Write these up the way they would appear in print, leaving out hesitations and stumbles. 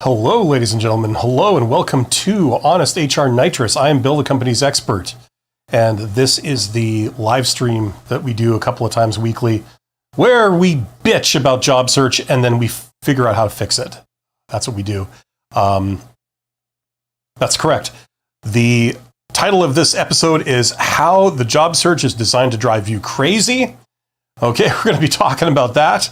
Hello, ladies and gentlemen. Hello, and welcome to Honest HR Nitrous. I am Bill, the company's expert, and this is the live stream that we do a couple of times weekly where we bitch about job search and then we figure out how to fix it. That's what we do. That's correct. The title of this episode is How the Job Search is Designed to Drive You Crazy. Okay, we're going to be talking about that.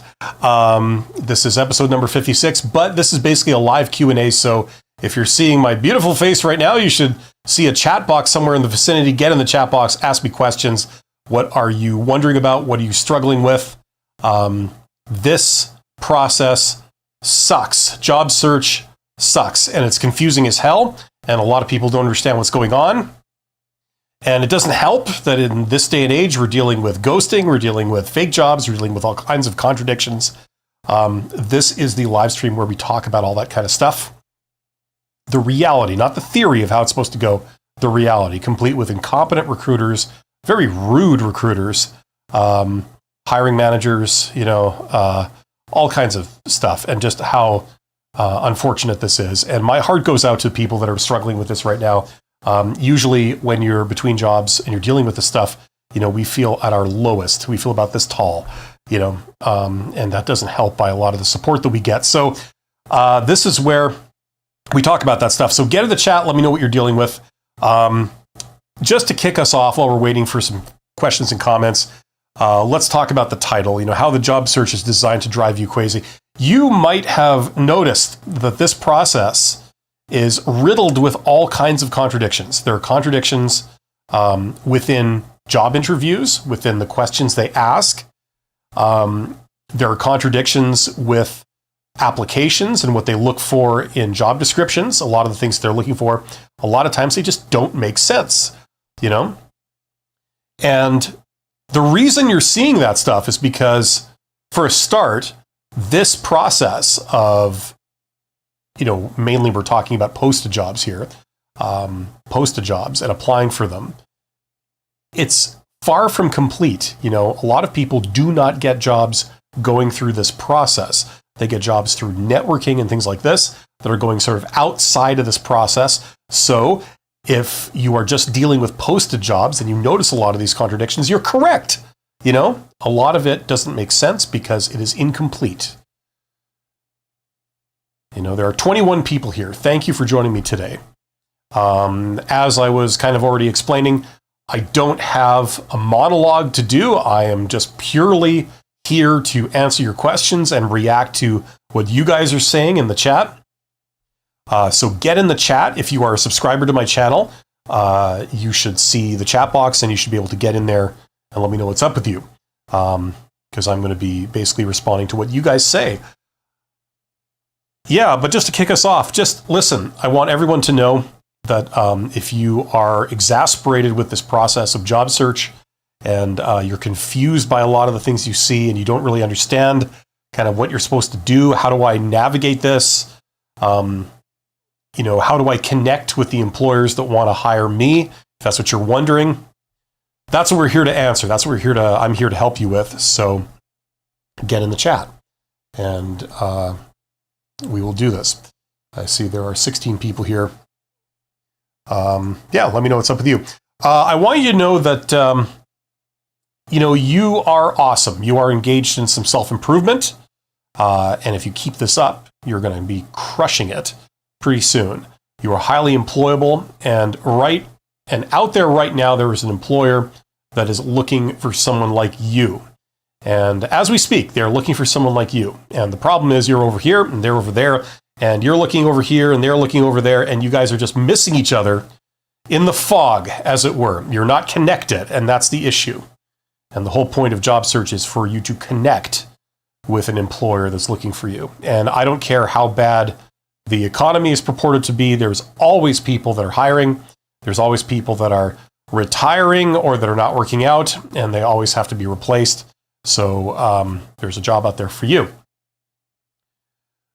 This is episode number 56, but this is basically a live Q&A. So if you're seeing my beautiful face right now, you should see a chat box somewhere in the vicinity. Get in the chat box, ask me questions. What are you wondering about? What are you struggling with? This process sucks. Job search sucks, and it's confusing as hell. And a lot of people don't understand what's going on. And it doesn't help that in this day and age, we're dealing with ghosting, we're dealing with fake jobs, we're dealing with all kinds of contradictions. This is the live stream where we talk about all that kind of stuff. The reality, not the theory of how it's supposed to go, the reality, complete with incompetent recruiters, very rude recruiters, hiring managers, all kinds of stuff, and just how unfortunate this is. And my heart goes out to people that are struggling with this right now. Usually when you're between jobs and you're dealing with this stuff, we feel at our lowest. We feel about this tall, and that doesn't help by a lot of the support that we get. So this is where we talk about that stuff. So get in the chat. Let me know what you're dealing with. Just to kick us off while we're waiting for some questions and comments, let's talk about the title, how the job search is designed to drive you crazy. You might have noticed that this process is riddled with all kinds of contradictions. There are contradictions within job interviews, within the questions they ask. There are contradictions with applications and what they look for in job descriptions. A lot of the things they're looking for, a lot of times they just don't make sense, And the reason you're seeing that stuff is because, for a start, this process of mainly we're talking about posted jobs here, posted jobs and applying for them. It's far from complete. A lot of people do not get jobs going through this process. They get jobs through networking and things like this that are going sort of outside of this process. So if you are just dealing with posted jobs and you notice a lot of these contradictions, you're correct. A lot of it doesn't make sense because it is incomplete. There are 21 people here. Thank you for joining me today. As I was kind of already explaining, I don't have a monologue to do. I am just purely here to answer your questions and react to what you guys are saying in the chat. So get in the chat. If you are a subscriber to my channel, you should see the chat box and you should be able to get in there and let me know what's up with you. Because I'm going to be basically responding to what you guys say. Yeah, but just to kick us off, just listen, I want everyone to know that if you are exasperated with this process of job search and you're confused by a lot of the things you see and you don't really understand kind of what you're supposed to do, how do I navigate this? How do I connect with the employers that want to hire me? If that's what you're wondering, that's what we're here to answer. That's what I'm here to help you with. So get in the chat and we will do this. I see there are 16 people here. Let me know what's up with you. I want you to know that, you are awesome. You are engaged in some self-improvement. And if you keep this up, you're going to be crushing it pretty soon. You are highly employable and out there right now, there is an employer that is looking for someone like you. And as we speak, they're looking for someone like you. And the problem is you're over here and they're over there, and you're looking over here and they're looking over there, and you guys are just missing each other in the fog, as it were. You're not connected, and that's the issue. And the whole point of job search is for you to connect with an employer that's looking for you. And I don't care how bad the economy is purported to be, there's always people that are hiring. There's always people that are retiring or that are not working out, and they always have to be replaced. So there's a job out there for you.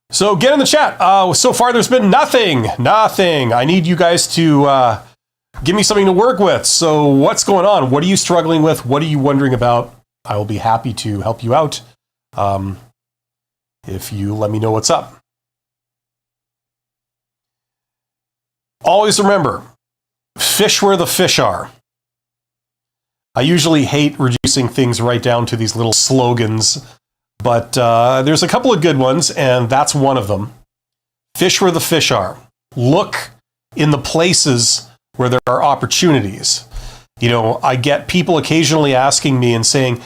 So get in the chat. So far, there's been nothing. I need you guys to give me something to work with. So what's going on? What are you struggling with? What are you wondering about? I will be happy to help you out if you let me know what's up. always remember, fish where the fish are. I usually hate reducing things right down to these little slogans, but there's a couple of good ones, and that's one of them. Fish where the fish are. Look in the places where there are opportunities. I get people occasionally asking me and saying,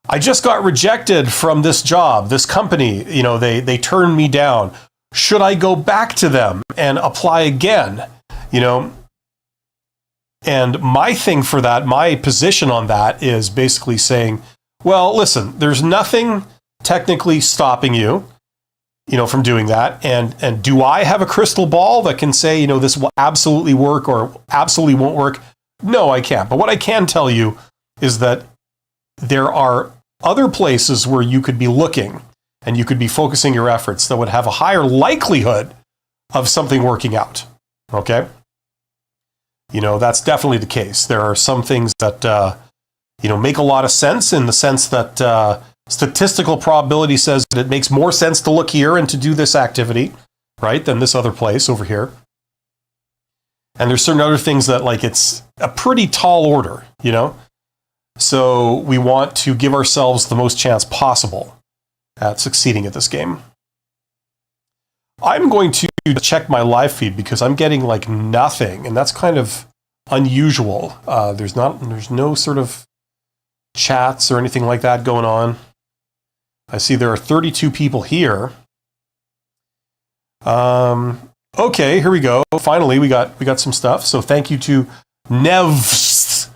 I just got rejected from this job, this company, they turned me down. Should I go back to them and apply again? And my thing for that, my position on that is basically saying, well, listen, there's nothing technically stopping you, from doing that. And do I have a crystal ball that can say, this will absolutely work or absolutely won't work? No, I can't. But what I can tell you is that there are other places where you could be looking and you could be focusing your efforts that would have a higher likelihood of something working out. Okay? That's definitely the case. There are some things that, make a lot of sense in the sense that statistical probability says that it makes more sense to look here and to do this activity, right, than this other place over here. And there's certain other things that, it's a pretty tall order, So we want to give ourselves the most chance possible at succeeding at this game. I'm going to check my live feed because I'm getting nothing, and that's kind of unusual. There's no sort of chats or anything like that going on. I see there are 32 people here. Okay, here we go. Finally, we got some stuff. So thank you to Nevs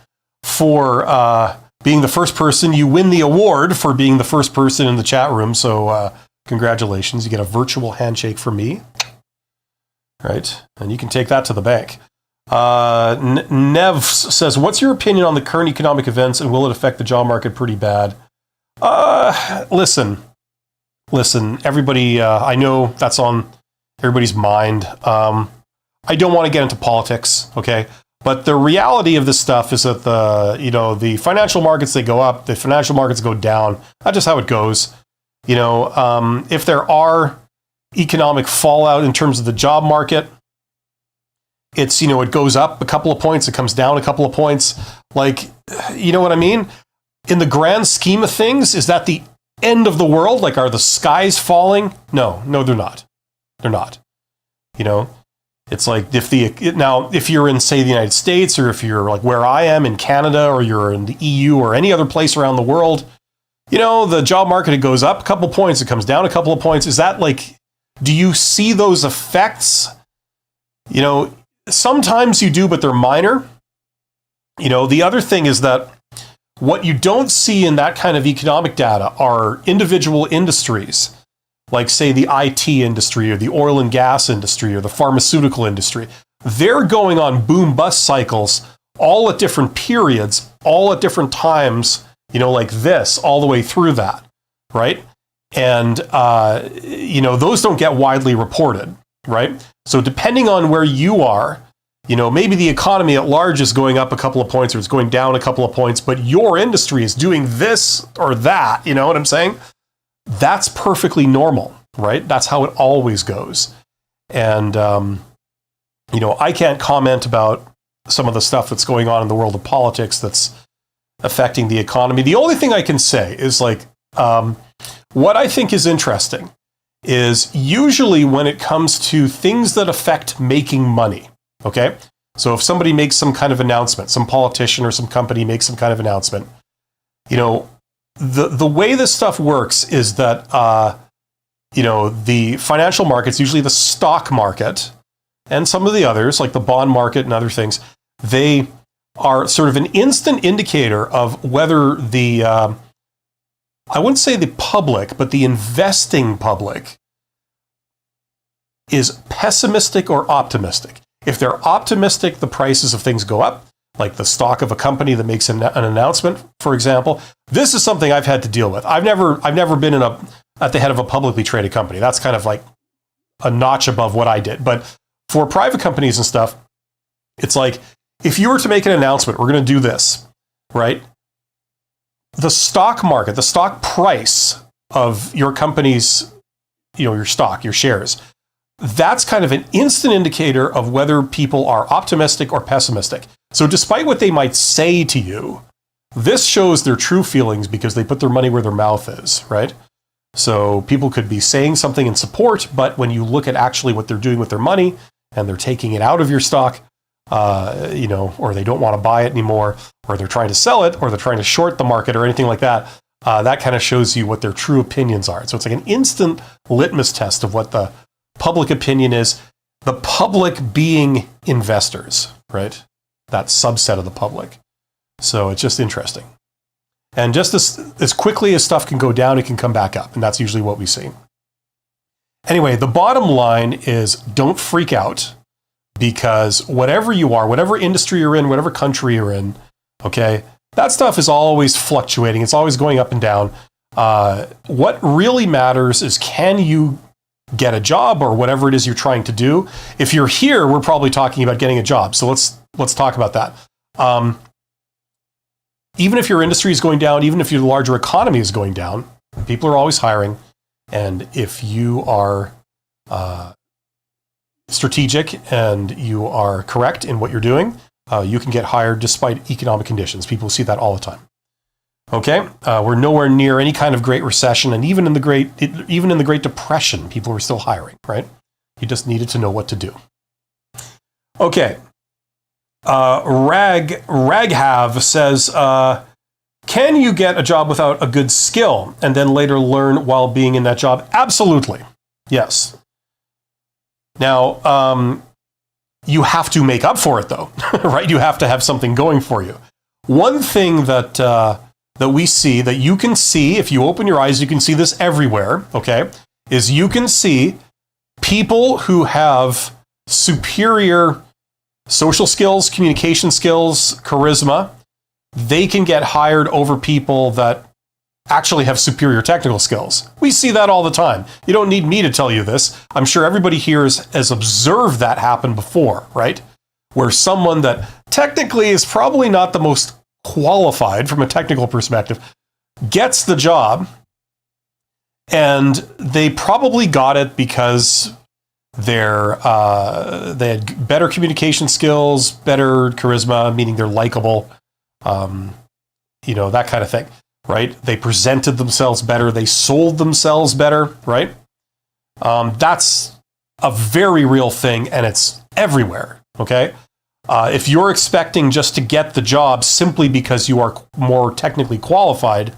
for being the first person. You win the award for being the first person in the chat room. So congratulations. You get a virtual handshake from me. Right? And you can take that to the bank. Nevs says, what's your opinion on the current economic events and will it affect the job market pretty bad? Listen, everybody, I know that's on everybody's mind. I don't want to get into politics, okay? But the reality of this stuff is that the financial markets, they go up, the financial markets go down. That's just how it goes. If there are economic fallout in terms of the job market, it's, it goes up a couple of points, it comes down a couple of points. You know what I mean? In the grand scheme of things, is that the end of the world? Are the skies falling? No, they're not. They're not. It's if you're in, say, the United States, or if you're where I am in Canada, or you're in the EU or any other place around the world, the job market, it goes up a couple points, it comes down a couple of points. Is that do you see those effects? Sometimes you do, but they're minor. The other thing is that what you don't see in that kind of economic data are individual industries, say the IT industry or the oil and gas industry or the pharmaceutical industry. They're going on boom-bust cycles all at different periods, all at different times, like this, all the way through that, right? And, those don't get widely reported, right? So depending on where you are, maybe the economy at large is going up a couple of points or it's going down a couple of points, but your industry is doing this or that, you know what I'm saying? That's perfectly normal, right? That's how it always goes. And, I can't comment about some of the stuff that's going on in the world of politics that's affecting the economy. The only thing I can say is what I think is interesting is usually when it comes to things that affect making money, okay? So if somebody makes some kind of announcement, some politician or some company makes some kind of announcement, the way this stuff works is that, the financial markets, usually the stock market, and some of the others, like the bond market and other things, they are sort of an instant indicator of whether the, I wouldn't say the public, but the investing public is pessimistic or optimistic. If they're optimistic, the prices of things go up, like the stock of a company that makes an announcement, for example. This is something I've had to deal with. I've never been at the head of a publicly traded company. That's kind of like a notch above what I did. But for private companies and stuff, it's like, if you were to make an announcement, we're going to do this, right? The stock market, the stock price of your company's, your stock, your shares, that's kind of an instant indicator of whether people are optimistic or pessimistic. So despite what they might say to you, this shows their true feelings because they put their money where their mouth is, right? So people could be saying something in support, but when you look at actually what they're doing with their money and they're taking it out of your stock, or they don't want to buy it anymore, or they're trying to sell it, or they're trying to short the market or anything like that, that kind of shows you what their true opinions are. So it's like an instant litmus test of what the public opinion is. The public being investors, right? That subset of the public. So it's just interesting. And just as quickly as stuff can go down, it can come back up. And that's usually what we see. Anyway, the bottom line is don't freak out, because whatever you are, whatever industry you're in, whatever country you're in, okay, that stuff is always fluctuating. It's always going up and down. What really matters is, can you get a job or whatever it is you're trying to do? If you're here, we're probably talking about getting a job. So let's talk about that. Even if your industry is going down, even if your larger economy is going down, people are always hiring. And if you are strategic and you are correct in what you're doing, you can get hired despite economic conditions. People see that all the time. Okay, we're nowhere near any kind of Great Recession, and even in the Great Depression, people were still hiring. Right? You just needed to know what to do. Okay. Raghav says, can you get a job without a good skill and then later learn while being in that job? Absolutely. Yes. Now, you have to make up for it, though, right? You have to have something going for you. One thing that we see, that you can see, if you open your eyes, you can see this everywhere, okay, is you can see people who have superior social skills, communication skills, charisma. They can get hired over people that actually have superior technical skills. We see that all the time. You don't need me to tell you this. I'm sure everybody here has observed that happen before, right? Where someone that technically is probably not the most qualified from a technical perspective gets the job, and they probably got it because they had better communication skills, better charisma, meaning they're likable, that kind of thing, right? They presented themselves better, they sold themselves better, right? That's a very real thing, and it's everywhere, okay? If you're expecting just to get the job simply because you are more technically qualified,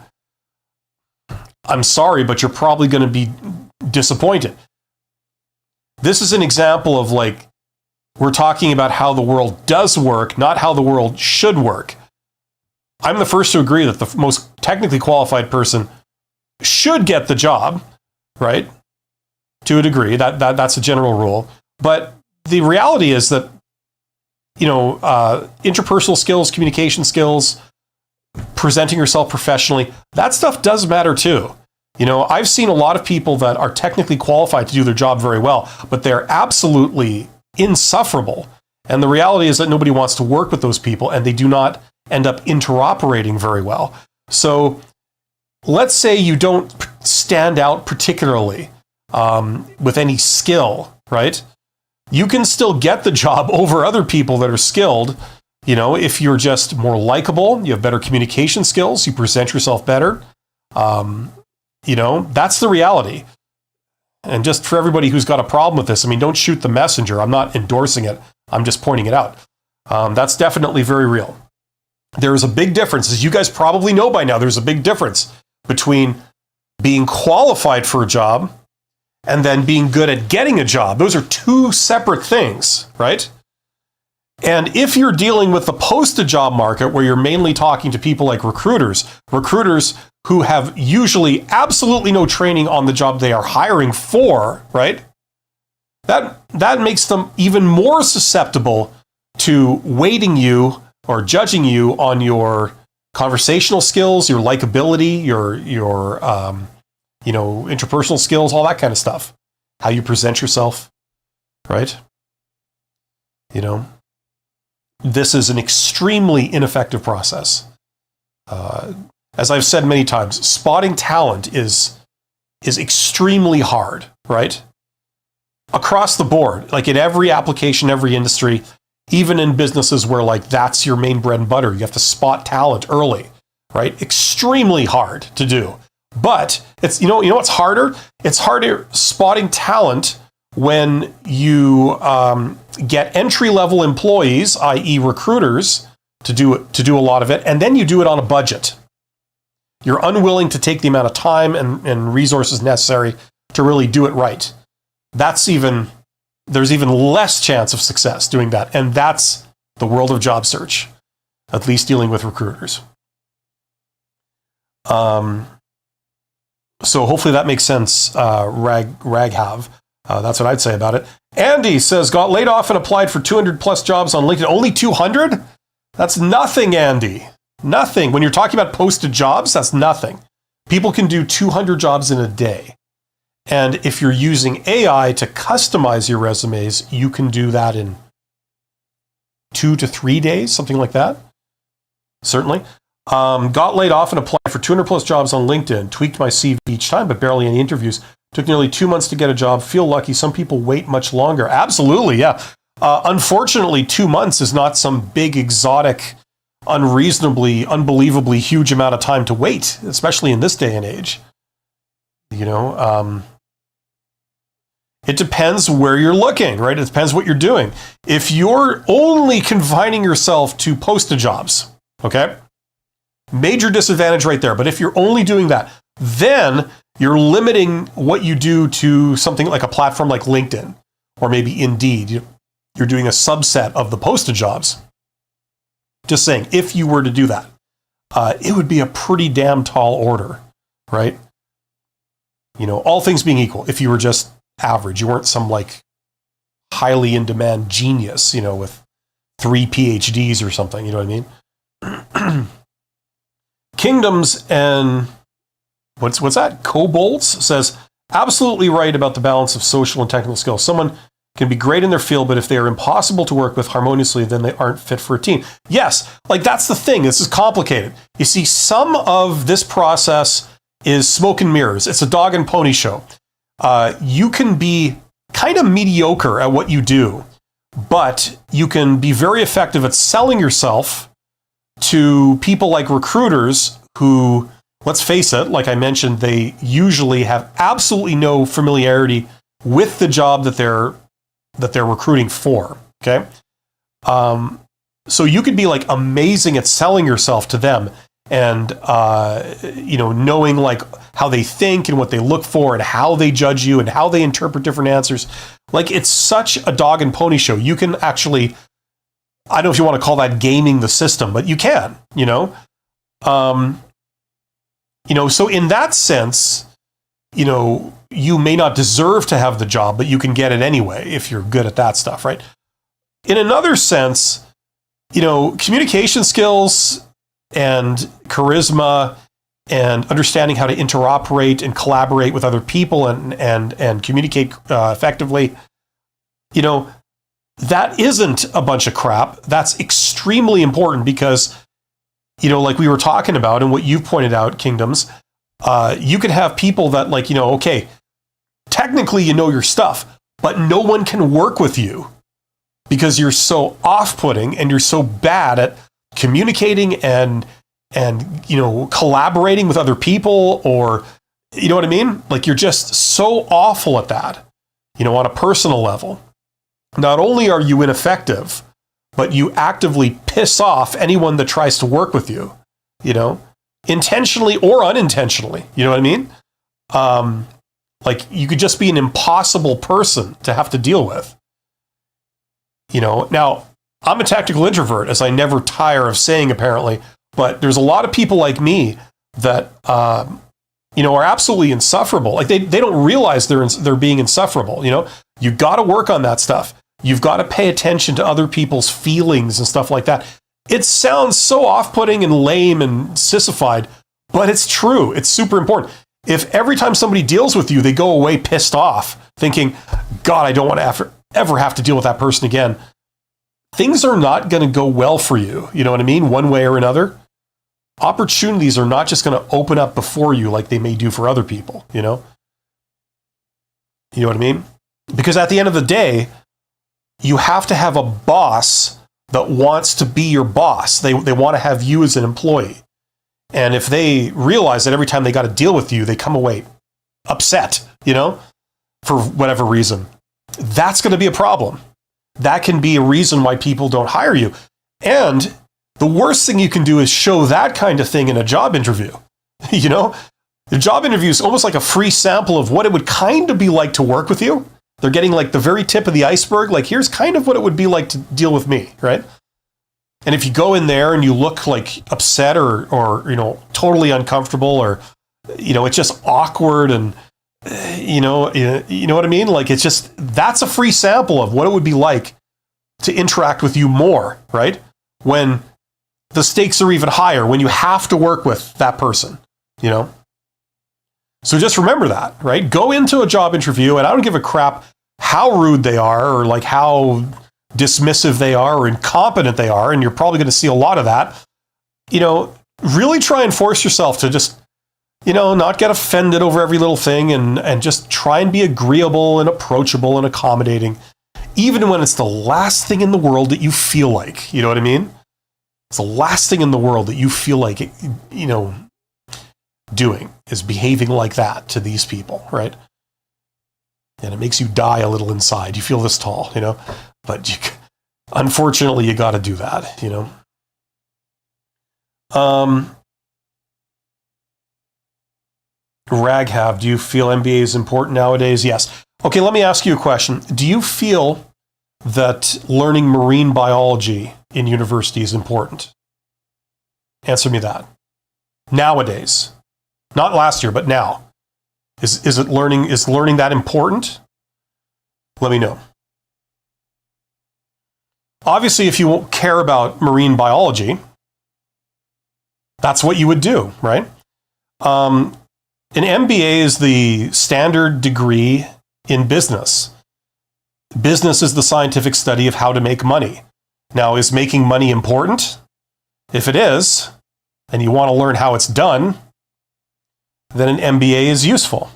I'm sorry, but you're probably going to be disappointed. This is an example of, like, we're talking about how the world does work, not how the world should work. I'm the first to agree that the most technically qualified person should get the job, right? To a degree, that's a general rule. But the reality is that, interpersonal skills, communication skills, presenting yourself professionally, that stuff does matter too. I've seen a lot of people that are technically qualified to do their job very well, but they're absolutely insufferable. And the reality is that nobody wants to work with those people, and they do not end up interoperating very well. So let's say you don't stand out particularly with any skill, right? You can still get the job over other people that are skilled. If you're just more likable, you have better communication skills, you present yourself better. That's the reality. And just for everybody who's got a problem with this, don't shoot the messenger. I'm not endorsing it. I'm just pointing it out. That's definitely very real. There is a big difference, as you guys probably know by now, there's a big difference between being qualified for a job and then being good at getting a job. Those are two separate things, right? And if you're dealing with the posted job market, where you're mainly talking to people like recruiters who have usually absolutely no training on the job they are hiring for, right? That makes them even more susceptible to weighting you or judging you on your conversational skills, your likability, your interpersonal skills, all that kind of stuff. How you present yourself, right? This is an extremely ineffective process. As I've said many times, spotting talent is extremely hard, right? across the board, like in every application, every industry, even in businesses where like that's your main bread and butter, you have to spot talent early, right? Extremely hard to do. But it's, you know what's harder? It's harder spotting talent when you get entry-level employees, i.e. recruiters, to do a lot of it, and then you do it on a budget. You're unwilling to take the amount of time and resources necessary to really do it right. There's even less chance of success doing that. And that's the world of job search, at least dealing with recruiters. So hopefully that makes sense, Raghav. That's what I'd say about it. Andy says, got laid off and applied for 200 plus jobs on LinkedIn. Only 200? That's nothing, Andy. Nothing. When you're talking about posted jobs, that's nothing. People can do 200 jobs in a day. And if you're using AI to customize your resumes, you can do that in 2 to 3 days, something like that. Certainly. Got laid off and applied for 200 plus jobs on LinkedIn. Tweaked my CV each time, but barely any interviews. Took nearly 2 months to get a job. Feel lucky. Some people wait much longer. Absolutely, yeah. Unfortunately, 2 months is not some big, exotic, unbelievably huge amount of time to wait, especially in this day and age. It depends where you're looking, right? It depends what you're doing. If you're only confining yourself to posted jobs, okay? Major disadvantage right there. But if you're only doing that, then you're limiting what you do to something like a platform like LinkedIn or maybe Indeed. You're doing a subset of the posted jobs. Just saying, if you were to do that, it would be a pretty damn tall order, right? All things being equal, if you were just average, you weren't some like highly in demand genius, with 3 PhDs or something, you know what I mean? Kingdoms and what's that? Kobolds says, absolutely right about the balance of social and technical skills. Someone can be great in their field, but if they are impossible to work with harmoniously, then they aren't fit for a team. Yes, like that's the thing. This is complicated. You see, some of this process is smoke and mirrors. It's a dog and pony show. You can be kind of mediocre at what you do, but you can be very effective at selling yourself to people like recruiters who, let's face it, like I mentioned, they usually have absolutely no familiarity with the job that they're recruiting for. Okay. So you could be like amazing at selling yourself to them and, knowing like how they think and what they look for and how they judge you and how they interpret different answers. Like it's such a dog and pony show. You can actually, I don't know if you want to call that gaming the system, but you can, so in that sense, you may not deserve to have the job, but you can get it anyway if you're good at that stuff, right? In another sense, communication skills and charisma and understanding how to interoperate and collaborate with other people and communicate effectively, that isn't a bunch of crap. That's extremely important because, like we were talking about and what you've pointed out, Kingdoms, you could have people that like, okay, technically your stuff, but no one can work with you because you're so off-putting and you're so bad at communicating and collaborating with other people, or you know what I mean? Like you're just so awful at that, on a personal level. Not only are you ineffective, but you actively piss off anyone that tries to work with you, intentionally or unintentionally. You know what I mean? Like you could just be an impossible person to have to deal with. Now I'm a tactical introvert, as I never tire of saying, apparently, but there's a lot of people like me that, are absolutely insufferable. Like they don't realize they're being insufferable. You got to work on that stuff. You've got to pay attention to other people's feelings and stuff like that. It sounds so off-putting and lame and sissified, but it's true. It's super important. If every time somebody deals with you, they go away pissed off, thinking, God, I don't want to ever have to deal with that person again, things are not going to go well for you. You know what I mean? One way or another. Opportunities are not just going to open up before you like they may do for other people, You know what I mean? Because at the end of the day, you have to have a boss that wants to be your boss. They want to have you as an employee. And if they realize that every time they got to deal with you, they come away upset, for whatever reason, that's going to be a problem. That can be a reason why people don't hire you. And the worst thing you can do is show that kind of thing in a job interview. The job interview is almost like a free sample of what it would kind of be like to work with you. They're getting like the very tip of the iceberg. Like, here's kind of what it would be like to deal with me, right? And if you go in there and you look like upset or totally uncomfortable, or it's just awkward, and you know what I mean? Like, it's just, that's a free sample of what it would be like to interact with you more, right? When the stakes are even higher, when you have to work with that person, So just remember that, right? Go into a job interview, and I don't give a crap how rude they are, or like how dismissive they are, or incompetent they are, and you're probably going to see a lot of that. Really try and force yourself to just, not get offended over every little thing, and just try and be agreeable and approachable and accommodating, even when it's the last thing in the world that you feel like. You know what I mean? It's the last thing in the world that you feel like, doing is behaving like that to these people, right? And it makes you die a little inside. You feel this tall, but unfortunately you got to do that, Raghav, do you feel MBA is important nowadays? Yes. Okay, let me ask you a question. Do you feel that learning marine biology in university is important? Answer me that. Nowadays. Not last year, but now. Is learning that important? Let me know. Obviously, if you care about marine biology, that's what you would do, right? An MBA is the standard degree in business. Business is the scientific study of how to make money. Now, is making money important? If it is, and you want to learn how it's done, then an MBA is useful.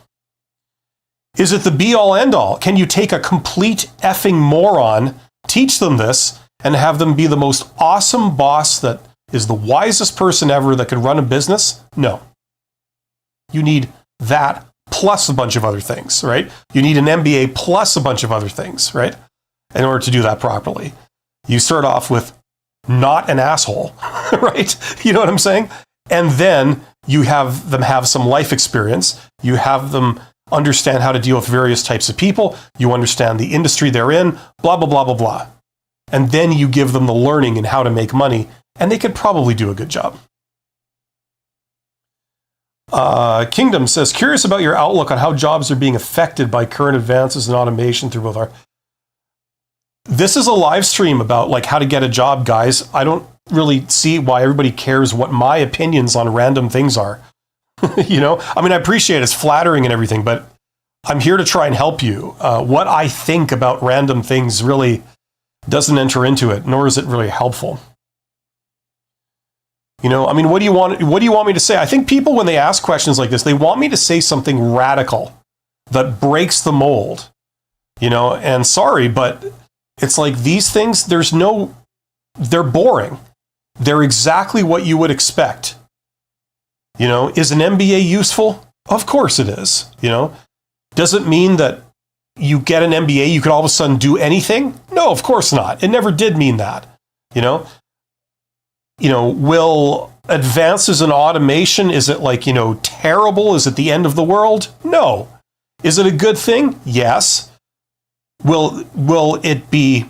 Is it the be-all, end-all? Can you take a complete effing moron, teach them this, and have them be the most awesome boss that is the wisest person ever that could run a business? No. You need that plus a bunch of other things, right? You need an MBA plus a bunch of other things, right? In order to do that properly. You start off with not an asshole, right? You know what I'm saying? And then you have them have some life experience. You have them understand how to deal with various types of people. You understand the industry they're in, blah, blah, blah, blah, blah. And then you give them the learning in how to make money, and they could probably do a good job. Kingdom says, curious about your outlook on how jobs are being affected by current advances in automation through both our... This is a live stream about like how to get a job, guys. I don't really see why everybody cares what my opinions on random things are. I appreciate it's flattering and everything, but I'm here to try and help you. What I think about random things really doesn't enter into it, nor is it really helpful. What do you want me to say? I think people, when they ask questions like this, they want me to say something radical that breaks the mold. And sorry, but it's like these things, they're boring. They're exactly what you would expect. Is an MBA useful? Of course it is. Does it mean that you get an MBA, you can all of a sudden do anything? No, of course not. It never did mean that. Will advances in automation, is it like, terrible? Is it the end of the world? No. Is it a good thing? Yes. Will it be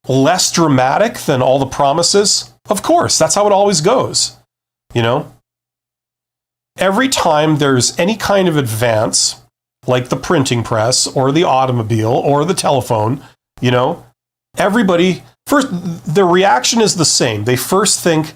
less dramatic than all the promises? Of course, that's how it always goes. Every time there's any kind of advance, like the printing press or the automobile or the telephone, everybody, first, the reaction is the same. They first think,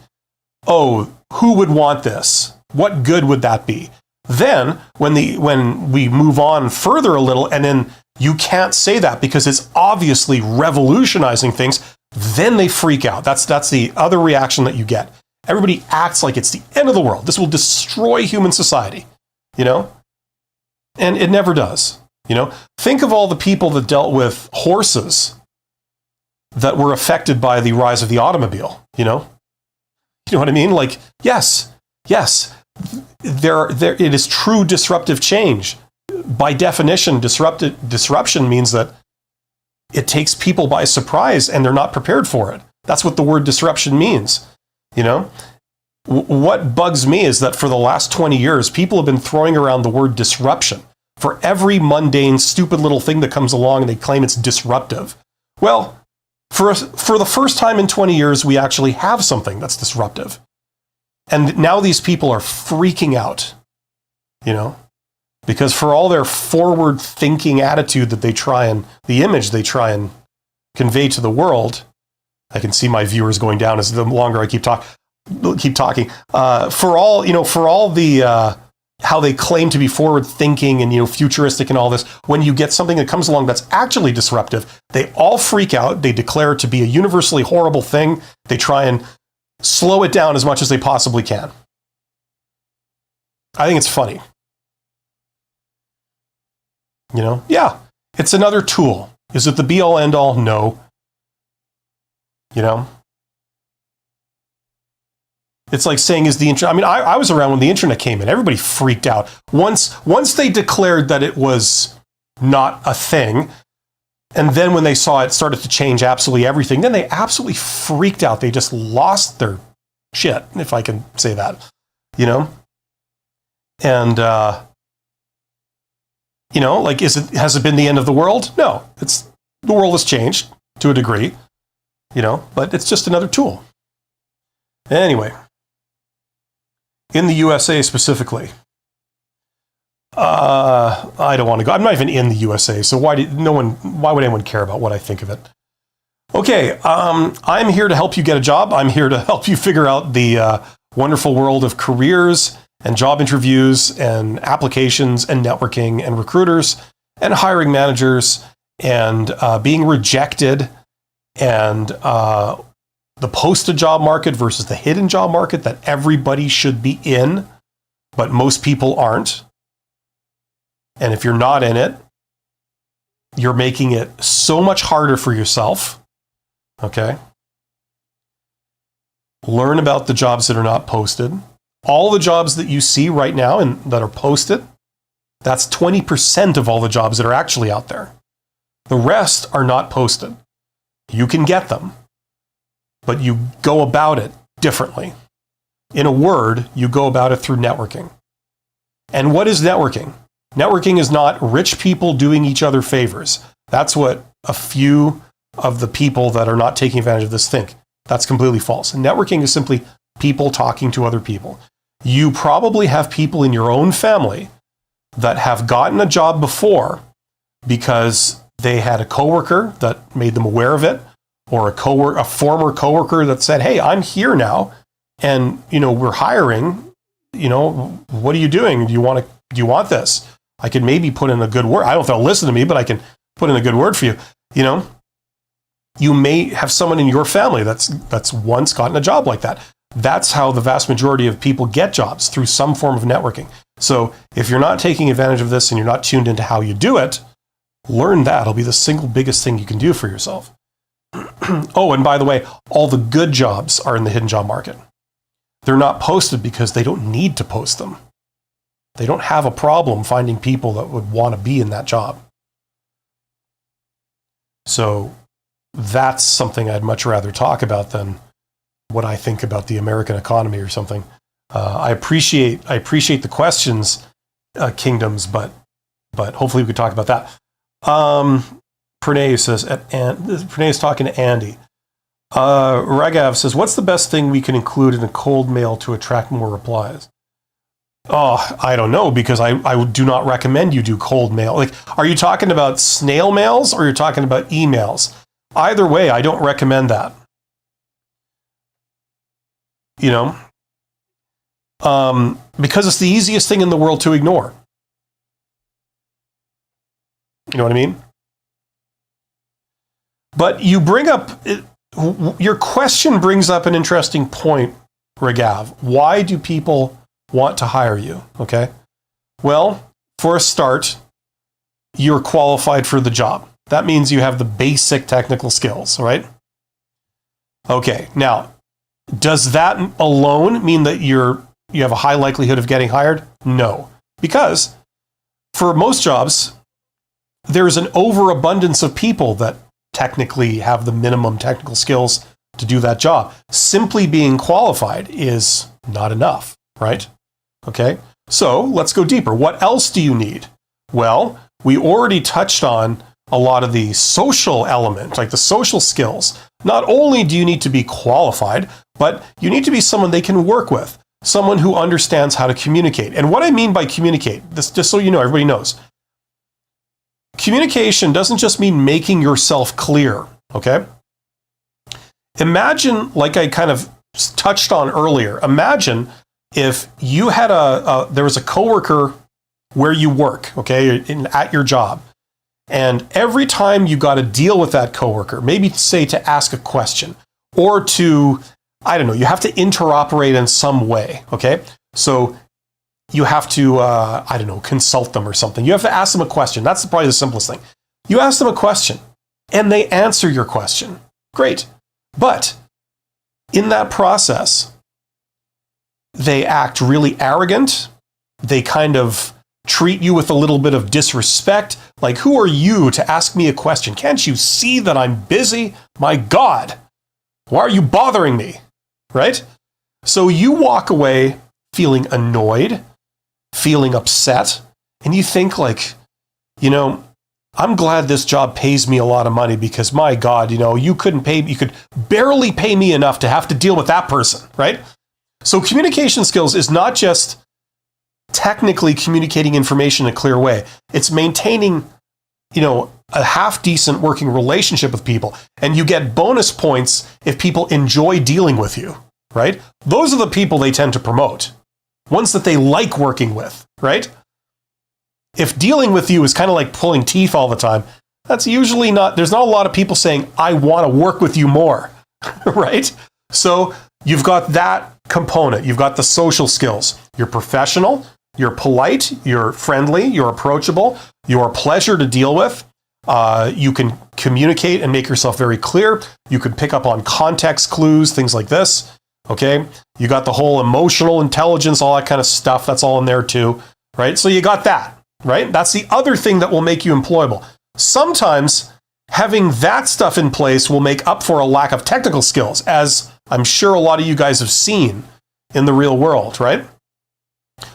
oh, who would want this? What good would that be? Then, when we move on further a little, and then you can't say that because it's obviously revolutionizing things, then they freak out. That's the other reaction that you get. Everybody acts like it's the end of the world. This will destroy human society, And it never does. Think of all the people that dealt with horses that were affected by the rise of the automobile. You know what I mean? Like, yes, it is true disruptive change. By definition, disruption means that it takes people by surprise and they're not prepared for it. That's what the word disruption means. What bugs me is that for the last 20 years, people have been throwing around the word disruption for every mundane, stupid little thing that comes along, and they claim it's disruptive. Well, for the first time in 20 years, we actually have something that's disruptive. And now these people are freaking out, because for all their forward-thinking attitude that the image they try and convey to the world, I can see my viewers going down as the longer I keep talking. For all the how they claim to be forward-thinking and futuristic and all this, when you get something that comes along that's actually disruptive, they all freak out. They declare it to be a universally horrible thing. They try and slow it down as much as they possibly can. I think it's funny. Yeah, it's another tool. Is it the be-all, end-all? No. It's like saying, is the internet... I mean, I was around when the internet came in. Everybody freaked out. Once they declared that it was not a thing, and then when they saw it started to change absolutely everything, then they absolutely freaked out. They just lost their shit, if I can say that. And, like, has it been the end of the world? No. The world has changed to a degree, but it's just another tool. Anyway. In the USA specifically, I don't want to go. I'm not even in the USA, so why would anyone care about what I think of it? Okay, I'm here to help you get a job. I'm here to help you figure out the wonderful world of careers and job interviews and applications and networking and recruiters and hiring managers and being rejected and the posted job market versus the hidden job market that everybody should be in, but most people aren't. And if you're not in it, you're making it so much harder for yourself. Okay? Learn about the jobs that are not posted. All the jobs that you see right now and that are posted, that's 20% of all the jobs that are actually out there. The rest are not posted. You can get them, but you go about it differently. In a word, you go about it through networking. And what is networking? Networking is not rich people doing each other favors. That's what a few of the people that are not taking advantage of this think. That's completely false. Networking is simply people talking to other people. You probably have people in your own family that have gotten a job before because they had a coworker that made them aware of it, or a former coworker that said, "Hey, I'm here now, and we're hiring. What are you doing? Do you want this? I can maybe put in a good word. I don't know if they'll listen to me, but I can put in a good word for you." You may have someone in your family that's once gotten a job like that. That's how the vast majority of people get jobs, through some form of networking. So if you're not taking advantage of this and you're not tuned into how you do it, learn that. It'll be the single biggest thing you can do for yourself. Oh, and by the way, all the good jobs are in the hidden job market. They're not posted because they don't need to post them. They don't have a problem finding people that would want to be in that job. So that's something I'd much rather talk about than what I think about the American economy or something. I appreciate the questions, Kingdoms, but hopefully we could talk about that. Pranay says, Pranay is talking to Andy. Ragav says, what's the best thing we can include in a cold mail to attract more replies? Oh, I don't know, because I do not recommend you do cold mail. Like, are you talking about snail mails or you're talking about emails? Either way, I don't recommend that. Because it's the easiest thing in the world to ignore. You know what I mean? But you bring up, your question brings up an interesting point, Ragav. Why do people want to hire you? Okay. Well, for a start, you're qualified for the job. That means you have the basic technical skills, right? Okay, now, does that alone mean that you have a high likelihood of getting hired? No, because for most jobs, there's an overabundance of people that technically have the minimum technical skills to do that job. Simply being qualified is not enough, right? Okay, so let's go deeper. What else do you need? Well, we already touched on a lot of the social element, like the social skills. Not only do you need to be qualified, but you need to be someone they can work with, someone who understands how to communicate. And what I mean by communicate, this just so you know, everybody knows, communication doesn't just mean making yourself clear, okay? Imagine, like I kind of touched on earlier, imagine if you had there was a coworker where you work, okay, at your job, and every time you got to deal with that coworker, maybe say to ask a question or to, I don't know, you have to interoperate in some way, okay? So you have to, I don't know, consult them or something. You have to ask them a question. That's probably the simplest thing. You ask them a question and they answer your question. Great. But in that process, they act really arrogant. They kind of treat you with a little bit of disrespect. Like, who are you to ask me a question? Can't you see that I'm busy? My God, why are you bothering me? Right? So you walk away feeling annoyed, feeling upset, and you think like, you know, I'm glad this job pays me a lot of money because my God, you know, you could barely pay me enough to have to deal with that person, right? So communication skills is not just technically communicating information in a clear way. It's maintaining, you know, a half-decent working relationship with people. And you get bonus points if people enjoy dealing with you, right? Those are the people they tend to promote. Ones that they like working with, right? If dealing with you is kind of like pulling teeth all the time, that's usually not, there's not a lot of people saying, I want to work with you more, right? So you've got that component. You've got the social skills. You're professional, you're polite, you're friendly, you're approachable, you're a pleasure to deal with. You can communicate and make yourself very clear. You can pick up on context clues, things like this. Okay. You got the whole emotional intelligence, all that kind of stuff. That's all in there too, right? So you got that, right? That's the other thing that will make you employable. Sometimes having that stuff in place will make up for a lack of technical skills, as I'm sure a lot of you guys have seen in the real world, right?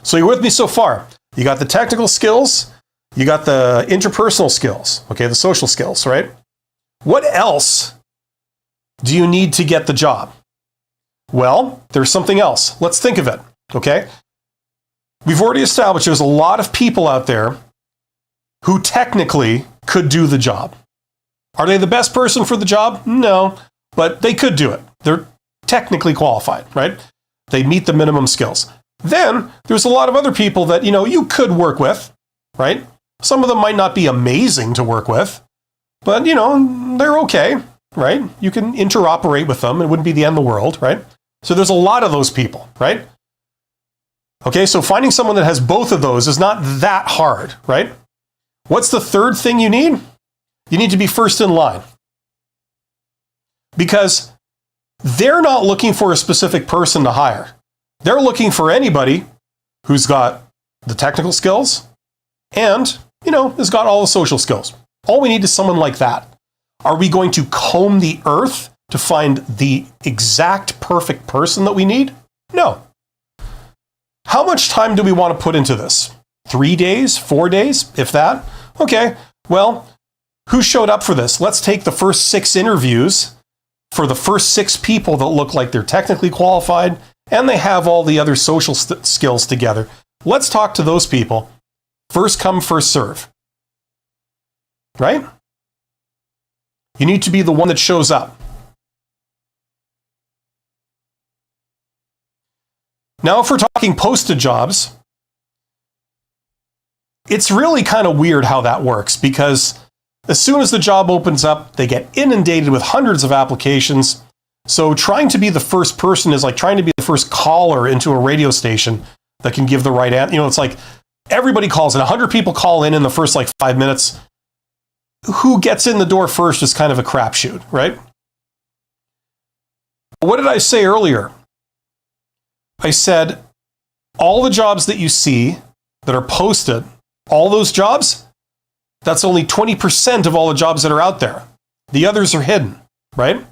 So you're with me so far. You got the technical skills, you got the interpersonal skills, okay, the social skills, right? What else do you need to get the job? Well, there's something else. Let's think of it, okay? We've already established there's a lot of people out there who technically could do the job. Are they the best person for the job? No, but they could do it. They're technically qualified, right? They meet the minimum skills. Then there's a lot of other people that, you know, you could work with, right? Some of them might not be amazing to work with, but, you know, they're okay, right? You can interoperate with them. It wouldn't be the end of the world, right? So there's a lot of those people, right? Okay, so finding someone that has both of those is not that hard, right? What's the third thing you need? You need to be first in line. Because they're not looking for a specific person to hire. They're looking for anybody who's got the technical skills and, you know, has got all the social skills. All we need is someone like that. Are we going to comb the earth to find the exact perfect person that we need? No. How much time do we want to put into this? 3 days, 4 days, if that? Okay, well, who showed up for this? Let's take the first 6 interviews for the first 6 people that look like they're technically qualified and they have all the other social skills together. Let's talk to those people. First come, first serve. Right? You need to be the one that shows up. Now, if we're talking posted jobs, it's really kind of weird how that works, because as soon as the job opens up, they get inundated with hundreds of applications. So trying to be the first person is like trying to be the first caller into a radio station that can give the right answer. You know, it's like everybody calls in. 100 people call in the first like 5 minutes. Who gets in the door first is kind of a crapshoot, right? What did I say earlier? I said all the jobs that you see that are posted, all those jobs, that's only 20% of all the jobs that are out there. The others are hidden, right?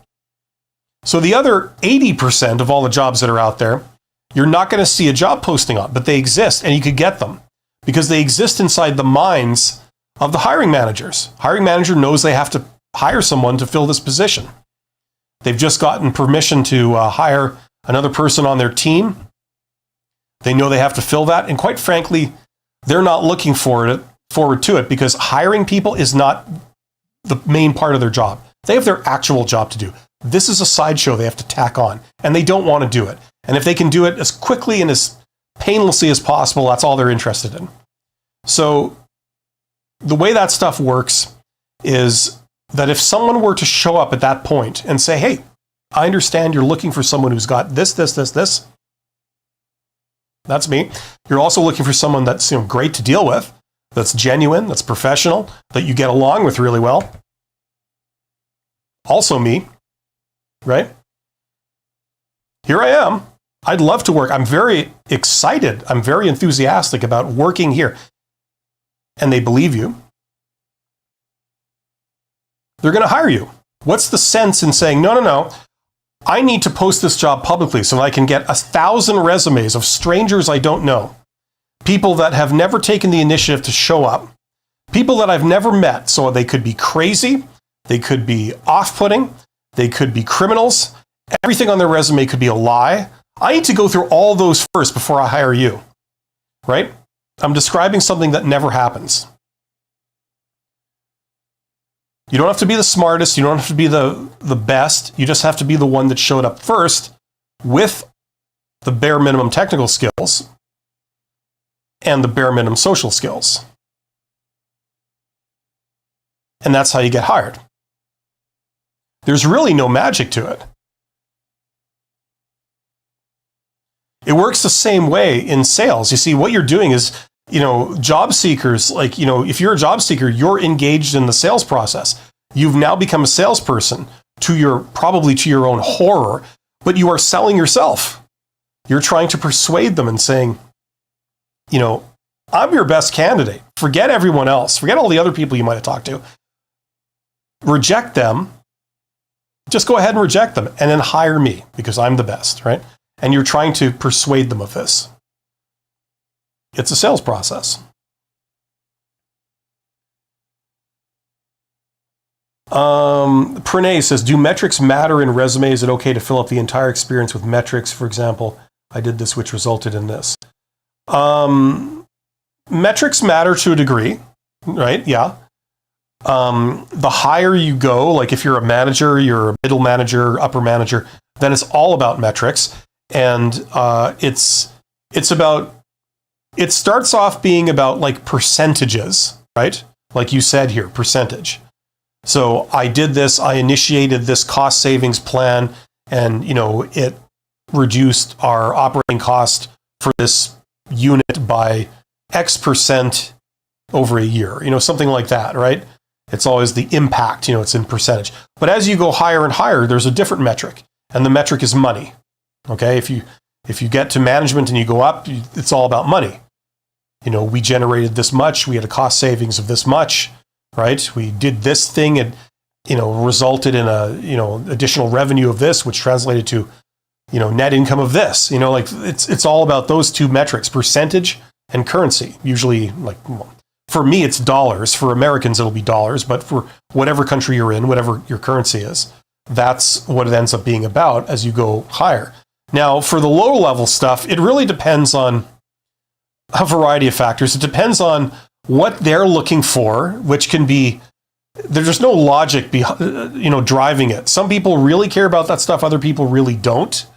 So the other 80% of all the jobs that are out there, you're not going to see a job posting on, but they exist and you could get them because they exist inside the minds of the hiring managers. Hiring manager knows they have to hire someone to fill this position. They've just gotten permission to hire another person on their team. They know they have to fill that. And quite frankly, they're not looking forward to it because hiring people is not the main part of their job. They have their actual job to do. This is a sideshow they have to tack on, and they don't want to do it. And if they can do it as quickly and as painlessly as possible, that's all they're interested in. So the way that stuff works is that if someone were to show up at that point and say, hey, I understand you're looking for someone who's got this, that's me. You're also looking for someone that's great to deal with, that's genuine, that's professional, that you get along with really well. Also me, right? Here I am. I'd love to work. I'm very excited. I'm very enthusiastic about working here. And they believe you. They're going to hire you. What's the sense in saying, no, I need to post this job publicly so I can get 1,000 resumes of strangers I don't know, people that have never taken the initiative to show up, people that I've never met, so they could be crazy, they could be off-putting, they could be criminals, everything on their resume could be a lie. I need to go through all those first before I hire you, right? I'm describing something that never happens. You don't have to be the smartest. You don't have to be the best. You just have to be the one that showed up first with the bare minimum technical skills and the bare minimum social skills. And that's how you get hired. There's really no magic to it. It works the same way in sales. You see, what you're doing is, job seekers, if you're a job seeker, you're engaged in the sales process. You've now become a salesperson probably to your own horror, but you are selling yourself. You're trying to persuade them and saying, I'm your best candidate. Forget everyone else. Forget all the other people you might have talked to. Reject them. Just go ahead and reject them and then hire me because I'm the best, right? And you're trying to persuade them of this. It's a sales process. Pranay says, do metrics matter in resume? Is it okay to fill up the entire experience with metrics? For example, I did this, which resulted in this. Metrics matter to a degree, right? Yeah. The higher you go, like if you're a manager, you're a middle manager, upper manager, then it's all about metrics. And it starts off being about like percentages, right? Like you said here, percentage. So I did this, I initiated this cost savings plan, and it reduced our operating cost for this unit by X percent over a year, something like that, right? It's always the impact, it's in percentage. But as you go higher and higher, there's a different metric, and the metric is money. Okay, if you get to management and you go up, it's all about money. We generated this much, we had a cost savings of this much, right? We did this thing and resulted in additional revenue of this, which translated to net income of this. It's all about those two metrics, percentage and currency. Usually, for me, it's dollars. For Americans, it'll be dollars, but for whatever country you're in, whatever your currency is, that's what it ends up being about as you go higher. Now, for the low-level stuff, it really depends on a variety of factors. It depends on what they're looking for, which can be, there's no logic driving it. Some people really care about that stuff. Other people really don't.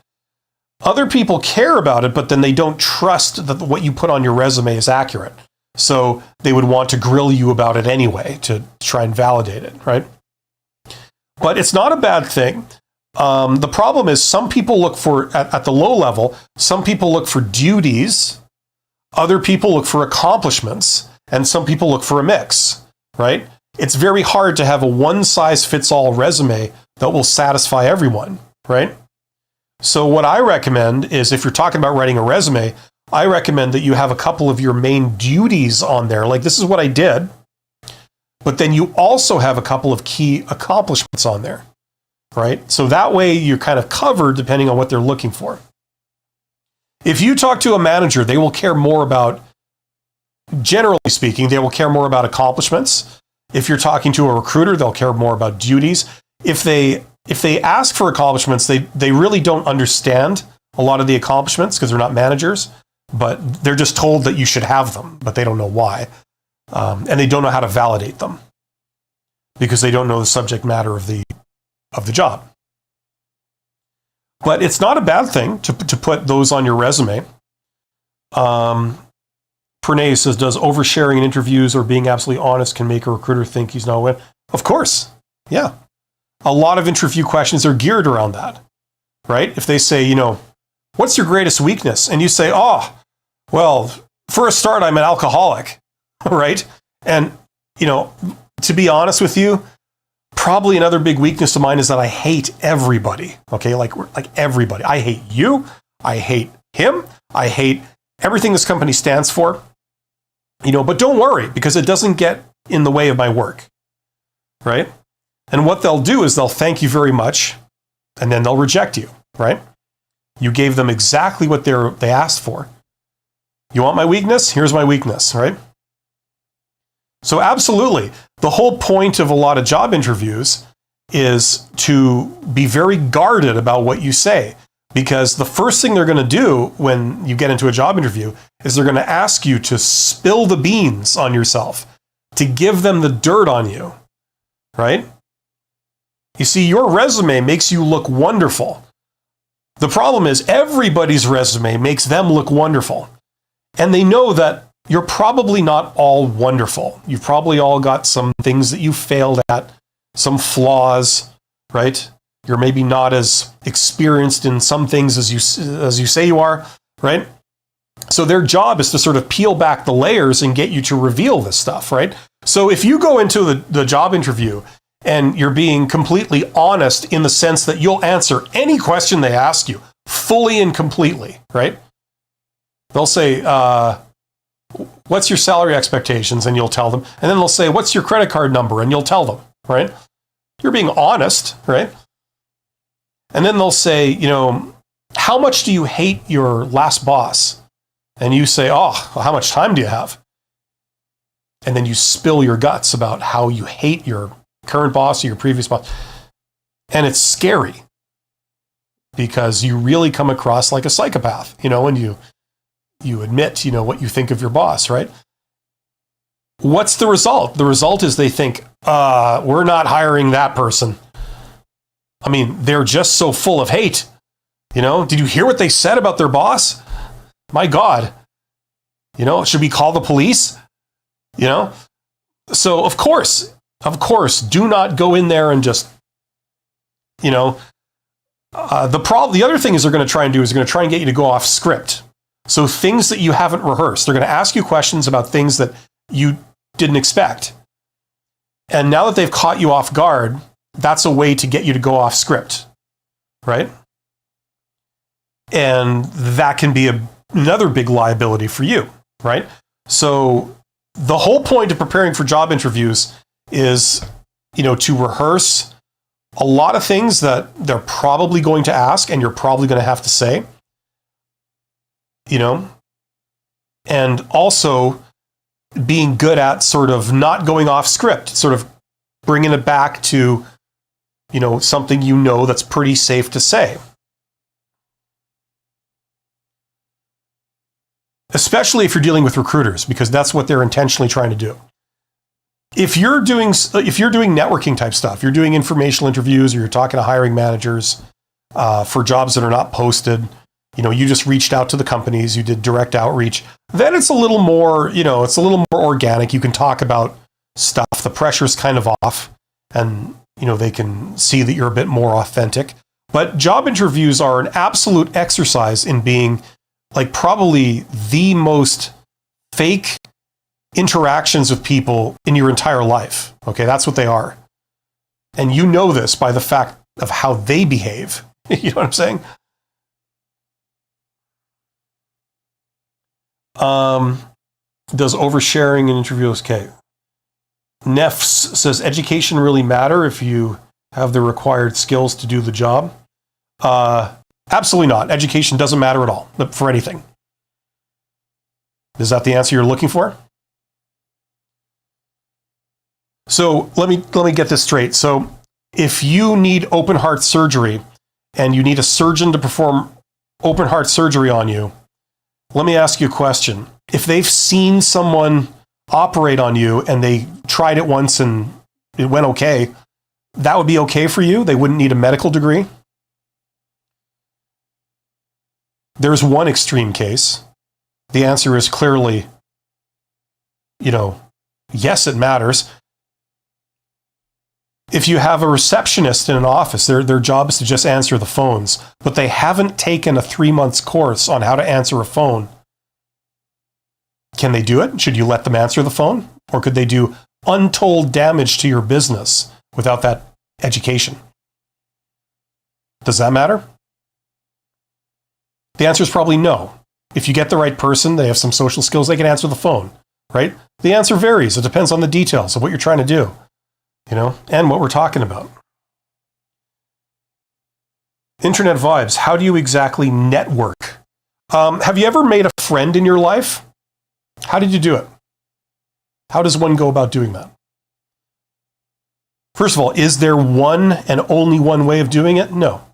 Other people care about it, but then they don't trust that what you put on your resume is accurate. So they would want to grill you about it anyway to try and validate it, right? But it's not a bad thing. The problem is some people look for, at the low level, some people look for duties Other people look for accomplishments, and some people look for a mix, right? It's very hard to have a one-size-fits-all resume that will satisfy everyone, right? So what I recommend is, if you're talking about writing a resume, I recommend that you have a couple of your main duties on there. Like, this is what I did, but then you also have a couple of key accomplishments on there, right? So that way you're kind of covered depending on what they're looking for. If you talk to a manager, they will care more about, generally speaking, they will care more about accomplishments. If you're talking to a recruiter, they'll care more about duties. If they ask for accomplishments, they really don't understand a lot of the accomplishments because they're not managers, but they're just told that you should have them, but they don't know why. And they don't know how to validate them because they don't know the subject matter of the job. But it's not a bad thing to put those on your resume. Pranay says, does oversharing in interviews or being absolutely honest can make a recruiter think he's not a win? Of course. Yeah. A lot of interview questions are geared around that, right? If they say, what's your greatest weakness? And you say, oh, well, for a start, I'm an alcoholic, right? And, to be honest with you, probably another big weakness of mine is that I hate everybody, okay? Like everybody. I hate you. I hate him. I hate everything this company stands for. But don't worry, because it doesn't get in the way of my work, right? And what they'll do is they'll thank you very much, and then they'll reject you, right? You gave them exactly what they asked for. You want my weakness? Here's my weakness, right? So absolutely. The whole point of a lot of job interviews is to be very guarded about what you say. Because the first thing they're going to do when you get into a job interview is they're going to ask you to spill the beans on yourself, to give them the dirt on you, right? You see, your resume makes you look wonderful. The problem is everybody's resume makes them look wonderful. And they know that you're probably not all wonderful. You've probably all got some things that you failed at, some flaws, right? You're maybe not as experienced in some things as you say you are, right? So their job is to sort of peel back the layers and get you to reveal this stuff, right? So if you go into the job interview and you're being completely honest in the sense that you'll answer any question they ask you fully and completely, right? They'll say, what's your salary expectations? And you'll tell them. And then they'll say, what's your credit card number? And you'll tell them, right? You're being honest, right? And then they'll say, how much do you hate your last boss? And you say, oh, well, how much time do you have? And then you spill your guts about how you hate your current boss or your previous boss. And it's scary because you really come across like a psychopath, when you admit, what you think of your boss, right? What's the result? The result is they think, we're not hiring that person. I mean, they're just so full of hate. Did you hear what they said about their boss? My God. Should we call the police? So of course, do not go in there and just, the other thing is they're going to try and do is they're going to try and get you to go off script. So things that you haven't rehearsed, they're going to ask you questions about things that you didn't expect. And now that they've caught you off guard, that's a way to get you to go off script, right? And that can be another big liability for you, right? So the whole point of preparing for job interviews is, to rehearse a lot of things that they're probably going to ask and you're probably going to have to say, and also being good at sort of not going off script, sort of bringing it back to, something that's pretty safe to say. Especially if you're dealing with recruiters, because that's what they're intentionally trying to do. If you're doing networking type stuff, you're doing informational interviews, or you're talking to hiring managers for jobs that are not posted, you just reached out to the companies, you did direct outreach, then it's a little more, it's a little more organic. You can talk about stuff. The pressure's kind of off, and they can see that you're a bit more authentic. But job interviews are an absolute exercise in being like probably the most fake interactions with people in your entire life. Okay, that's what they are. And you know this by the fact of how they behave. You know what I'm saying? Does oversharing in interviews, okay. Nefs says, education really matter if you have the required skills to do the job? Absolutely not. Education doesn't matter at all for anything. Is that the answer you're looking for? So let me get this straight. So if you need open heart surgery and you need a surgeon to perform open heart surgery on you, let me ask you a question. If they've seen someone operate on you and they tried it once and it went okay, that would be okay for you? They wouldn't need a medical degree? There's one extreme case. The answer is clearly, yes, it matters. If you have a receptionist in an office, their job is to just answer the phones, but they haven't taken a 3-month course on how to answer a phone. Can they do it? Should you let them answer the phone? Or could they do untold damage to your business without that education? Does that matter? The answer is probably no. If you get the right person, they have some social skills, they can answer the phone, right? The answer varies. It depends on the details of what you're trying to do, and what we're talking about. Internet vibes. How do you exactly network? Have you ever made a friend in your life? How did you do it? How does one go about doing that? First of all, is there one and only one way of doing it? No.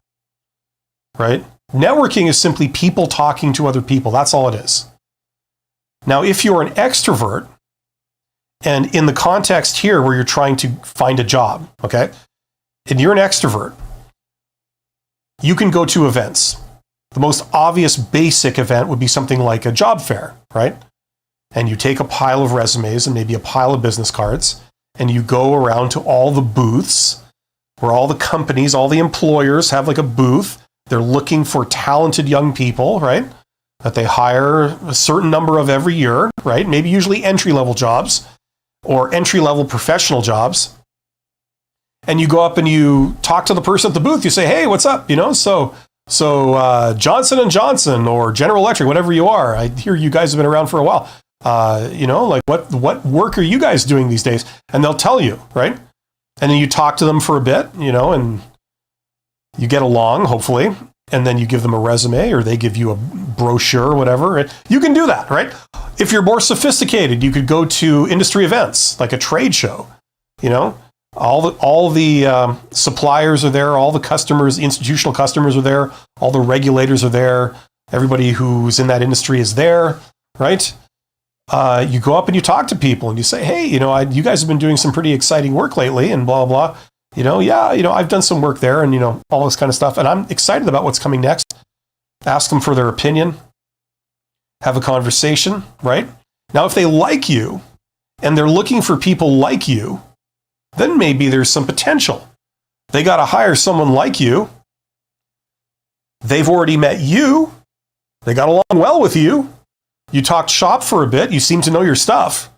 Right? Networking is simply people talking to other people. That's all it is. Now, if you're an extrovert, and in the context here where you're trying to find a job, okay, and you're an extrovert, you can go to events. The most obvious basic event would be something like a job fair, right? And you take a pile of resumes and maybe a pile of business cards, and you go around to all the booths where all the companies, all the employers have like a booth. They're looking for talented young people, right? That they hire a certain number of every year, right? Maybe usually entry-level jobs or entry-level professional jobs. And you go up and you talk to the person at the booth. You say, hey, what's up? So Johnson & Johnson or General Electric, whatever you are. I hear you guys have been around for a while. What work are you guys doing these days? And they'll tell you, right? And then you talk to them for a bit, and you get along, hopefully, and then you give them a resume or they give you a brochure or whatever. You can do that, right? If you're more sophisticated, you could go to industry events, like a trade show. All the suppliers are there, all the customers, institutional customers are there, all the regulators are there, everybody who's in that industry is there, right? You go up and you talk to people and you say, hey, you guys have been doing some pretty exciting work lately and blah, blah. I've done some work there and, all this kind of stuff. And I'm excited about what's coming next. Ask them for their opinion. Have a conversation, right? Now, if they like you and they're looking for people like you, then maybe there's some potential. They got to hire someone like you. They've already met you. They got along well with you. You talked shop for a bit. You seem to know your stuff.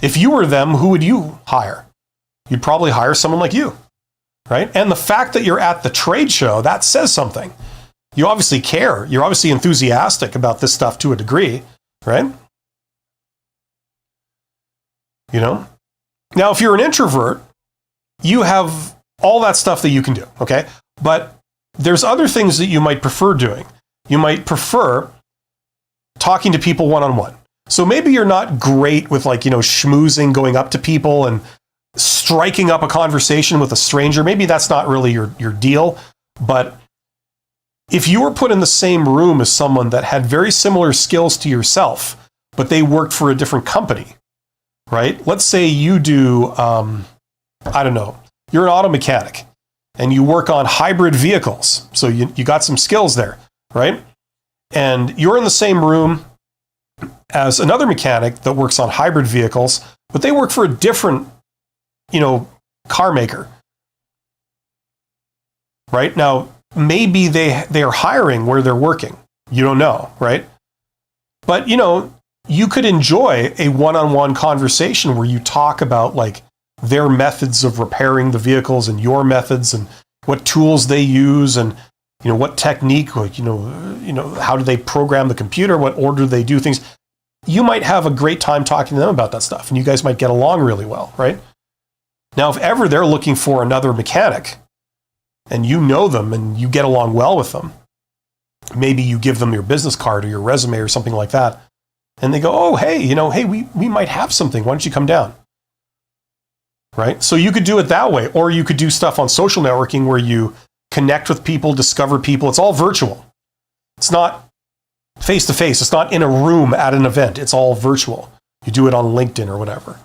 If you were them, who would you hire? You'd probably hire someone like you, right? And the fact that you're at the trade show, that says something. You obviously care. You're obviously enthusiastic about this stuff to a degree, right? Now, if you're an introvert, you have all that stuff that you can do, okay? But there's other things that you might prefer doing. You might prefer talking to people one-on-one. So maybe you're not great with schmoozing, going up to people and striking up a conversation with a stranger. Maybe that's not really your deal. But if you were put in the same room as someone that had very similar skills to yourself, but they worked for a different company, right? Let's say you do, you're an auto mechanic and you work on hybrid vehicles. So you got some skills there, right? And you're in the same room as another mechanic that works on hybrid vehicles, but they work for a different, car maker. Right? Now, maybe they are hiring where they're working. You don't know, right? But, you could enjoy a one-on-one conversation where you talk about like their methods of repairing the vehicles and your methods and what tools they use and, what technique, like, how do they program the computer, what order they do things. You might have a great time talking to them about that stuff, and you guys might get along really well, right? Now, if ever they're looking for another mechanic and you know them and you get along well with them, maybe you give them your business card or your resume or something like that, and they go, oh, hey, we might have something. Why don't you come down? Right? So you could do it that way, or you could do stuff on social networking where you connect with people, discover people. It's all virtual. It's not face-to-face. It's not in a room at an event. It's all virtual. You do it on LinkedIn or whatever.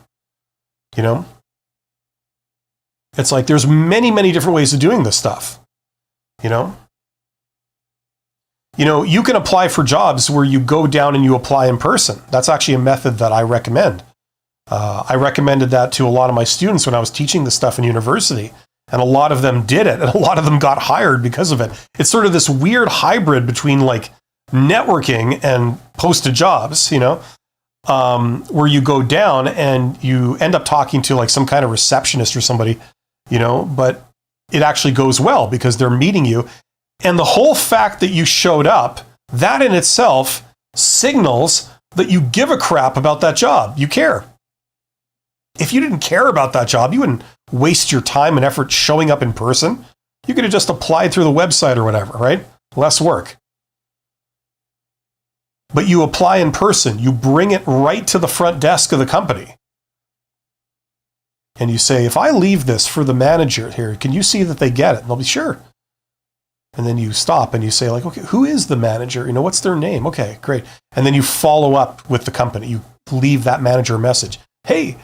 It's like there's many, many different ways of doing this stuff. You can apply for jobs where you go down and you apply in person. That's actually a method that I recommend. I recommended that to a lot of my students when I was teaching this stuff in university, and a lot of them did it, and a lot of them got hired because of it. It's sort of this weird hybrid between like networking and posted jobs, where you go down and you end up talking to like some kind of receptionist or somebody, but it actually goes well because they're meeting you. And the whole fact that you showed up, that in itself signals that you give a crap about that job. You care. If you didn't care about that job, you wouldn't waste your time and effort showing up in person. You could have just applied through the website or whatever, right? Less work. But you apply in person. You bring it right to the front desk of the company. And you say, if I leave this for the manager here, can you see that they get it? And they'll be sure. And then you stop and you say, like, okay, who is the manager? What's their name? Okay, great. And then you follow up with the company. You leave that manager a message. Hey,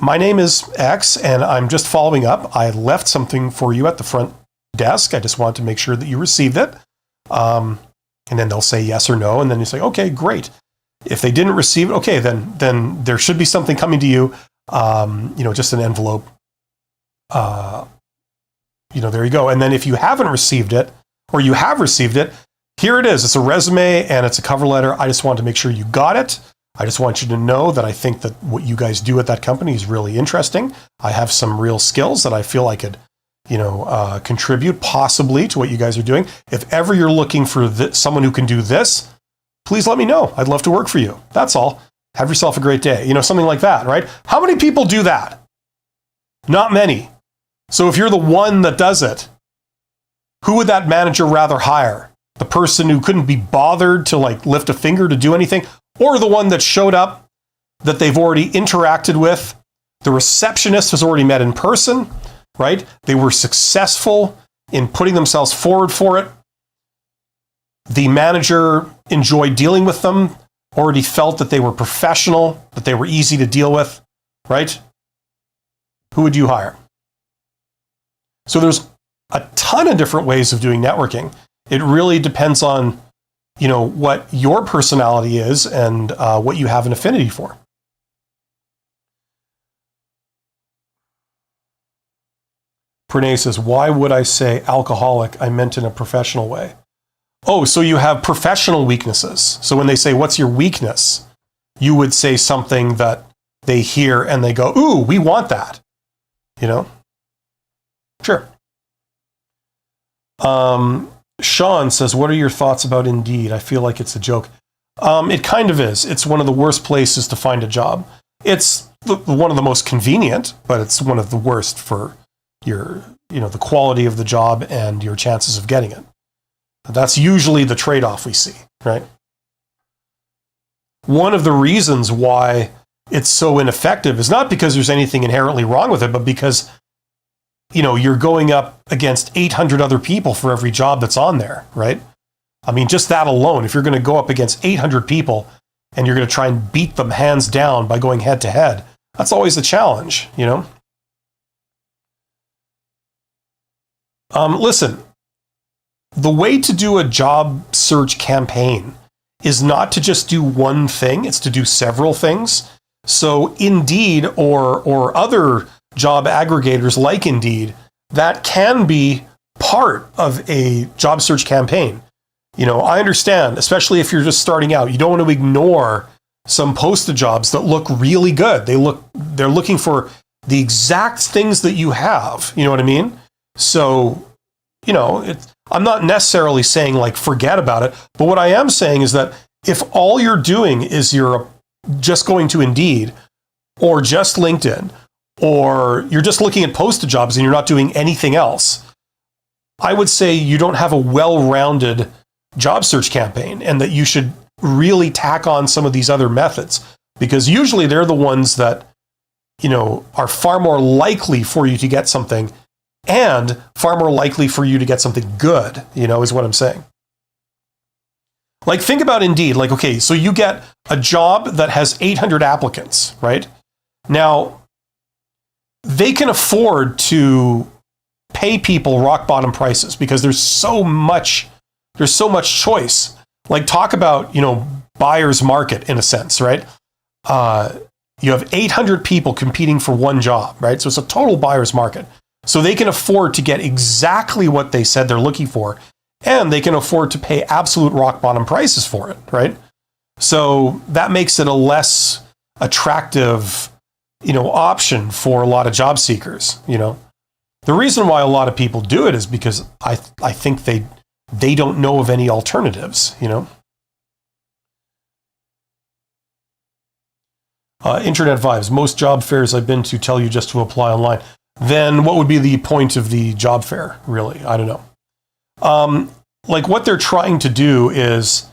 my name is X, and I'm just following up. I left something for you at the front desk. I just want to make sure that you received it. And then they'll say yes or no. And then you say, okay, great. If they didn't receive it, okay, then there should be something coming to you. Just an envelope. There you go. And then if you haven't received it, or you have received it, here it is. It's a resume and it's a cover letter. I just want to make sure you got it. I just want you to know that I think that what you guys do at that company is really interesting. I have some real skills that I feel I could, contribute possibly to what you guys are doing. If ever you're looking for someone who can do this, please let me know. I'd love to work for you. That's all. Have yourself a great day. Something like that, right? How many people do that? Not many. So if you're the one that does it, who would that manager rather hire? The person who couldn't be bothered to like lift a finger to do anything, or the one that showed up, that they've already interacted with? The receptionist has already met in person, right? They were successful in putting themselves forward for it. The manager enjoyed dealing with them, already felt that they were professional, that they were easy to deal with, right? Who would you hire? So there's a ton of different ways of doing networking. It really depends on, what your personality is and what you have an affinity for. Pranay says, why would I say alcoholic? I meant in a professional way. Oh, so you have professional weaknesses. So when they say, what's your weakness? You would say something that they hear and they go, ooh, we want that. Sure. Sean says, what are your thoughts about Indeed? I feel like it's a joke. It kind of is. It's one of the worst places to find a job. It's one of the most convenient, but it's one of the worst for your, the quality of the job and your chances of getting it. That's usually the trade-off we see, right? One of the reasons why it's so ineffective is not because there's anything inherently wrong with it, but because you're going up against 800 other people for every job that's on there, right? I mean, just that alone, if you're going to go up against 800 people and you're going to try and beat them hands down by going head to head, that's always the challenge, Listen, the way to do a job search campaign is not to just do one thing, it's to do several things. So Indeed or other job aggregators like Indeed, that can be part of a job search campaign. I understand, especially if you're just starting out, you don't want to ignore some posted jobs that look really good. They're looking for the exact things that you have. You know what I mean? So, I'm not necessarily saying like forget about it, but what I am saying is that if all you're doing is you're just going to Indeed or just LinkedIn, or you're just looking at posted jobs and you're not doing anything else, I would say you don't have a well-rounded job search campaign, and that you should really tack on some of these other methods, because usually they're the ones that, are far more likely for you to get something, and far more likely for you to get something good, is what I'm saying. Like, think about Indeed. Like, okay, so you get a job that has 800 applicants, right? Now, they can afford to pay people rock bottom prices because there's so much choice. Like, talk about, buyer's market in a sense, right? You have 800 people competing for one job, right? So it's a total buyer's market. So they can afford to get exactly what they said they're looking for, and they can afford to pay absolute rock bottom prices for it, right? So that makes it a less attractive, option for a lot of job seekers. The reason why a lot of people do it is because I think they don't know of any alternatives, Internet vibes. Most job fairs I've been to tell you just to apply online. Then what would be the point of the job fair, really? I don't know. Like, what they're trying to do is,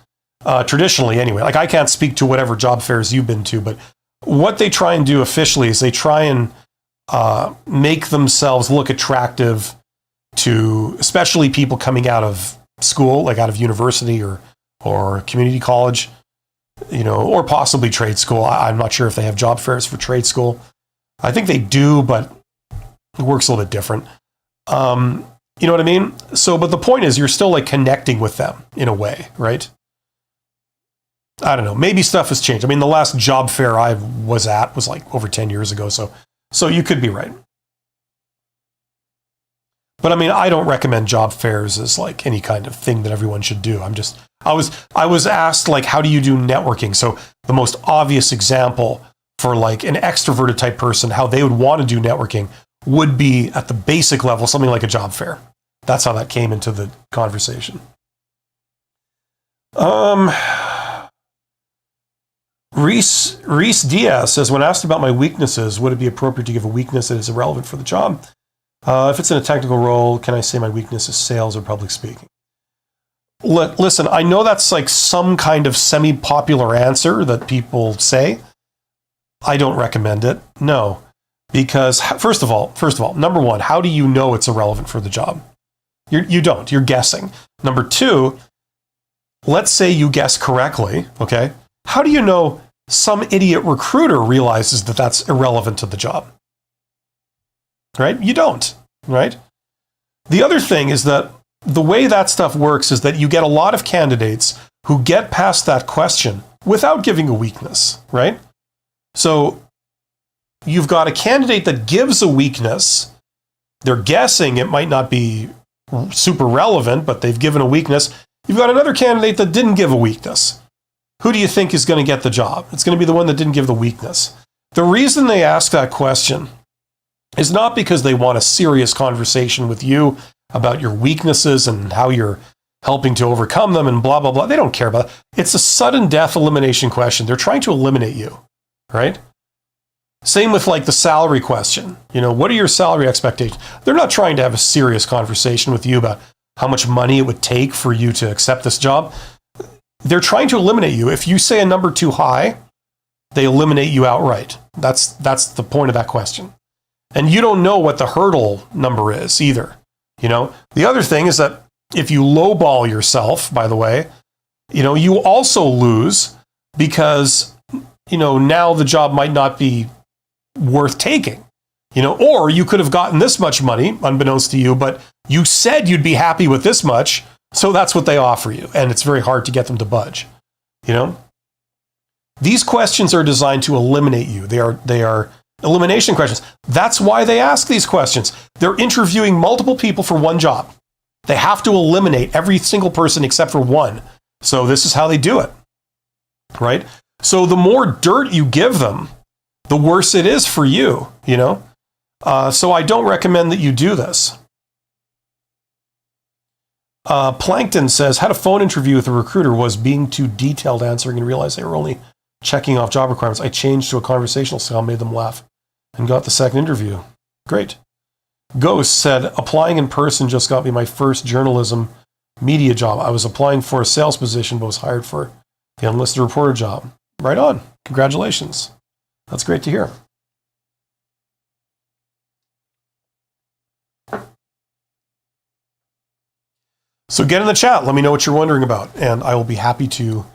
traditionally anyway, like, I can't speak to whatever job fairs you've been to, but what they try and do officially is they try and make themselves look attractive to especially people coming out of school, like out of university or community college, or possibly trade school. I'm not sure if they have job fairs for trade school. I think they do, but it works a little bit different. You know what I mean? So, but the point is, you're still like connecting with them in a way, right? I don't know. Maybe stuff has changed. I mean, the last job fair I was at was like over 10 years ago. So you could be right. But I mean, I don't recommend job fairs as like any kind of thing that everyone should do. I was asked, like, how do you do networking? So the most obvious example for like an extroverted type person, how they would want to do networking would be at the basic level, something like a job fair. That's how that came into the conversation. Reese Diaz says, when asked about my weaknesses, would it be appropriate to give a weakness that is irrelevant for the job? If it's in a technical role, can I say my weakness is sales or public speaking? Listen, I know that's like some kind of semi-popular answer that people say. I don't recommend it. No. Because first of all, number one, how do you know it's irrelevant for the job? You don't. You're guessing. Number two, let's say you guess correctly, okay? How do you know some idiot recruiter realizes that that's irrelevant to the job? Right? You don't, right? The other thing is that the way that stuff works is that you get a lot of candidates who get past that question without giving a weakness, right? So you've got a candidate that gives a weakness. They're guessing it might not be super relevant, but they've given a weakness. You've got another candidate that didn't give a weakness. Who do you think is going to get the job? It's going to be the one that didn't give the weakness. The reason they ask that question is not because they want a serious conversation with you about your weaknesses and how you're helping to overcome them and blah, blah, blah. They don't care about it. It's a sudden death elimination question. They're trying to eliminate you, right? Same with like the salary question. What are your salary expectations? They're not trying to have a serious conversation with you about how much money it would take for you to accept this job. They're trying to eliminate you. If you say a number too high, they eliminate you outright. That's the point of that question. And you don't know what the hurdle number is either. The other thing is that if you lowball yourself, by the way, you also lose because, now the job might not be worth taking, or you could have gotten this much money, unbeknownst to you, but you said you'd be happy with this much. So that's what they offer you. And it's very hard to get them to budge. These questions are designed to eliminate you. They are elimination questions. That's why they ask these questions. They're interviewing multiple people for one job. They have to eliminate every single person except for one. So this is how they do it, right? So the more dirt you give them, the worse it is for you, you know? So I don't recommend that you do this. Plankton says, had a phone interview with a recruiter, was being too detailed answering and realized they were only checking off job requirements. I changed to a conversational style, made them laugh, and got the second interview. Great. Ghost said, applying in person just got me my first journalism media job. I was applying for a sales position, but was hired for the unlisted reporter job. Right on. Congratulations. That's great to hear. So get in the chat. Let me know what you're wondering about, and I will be happy to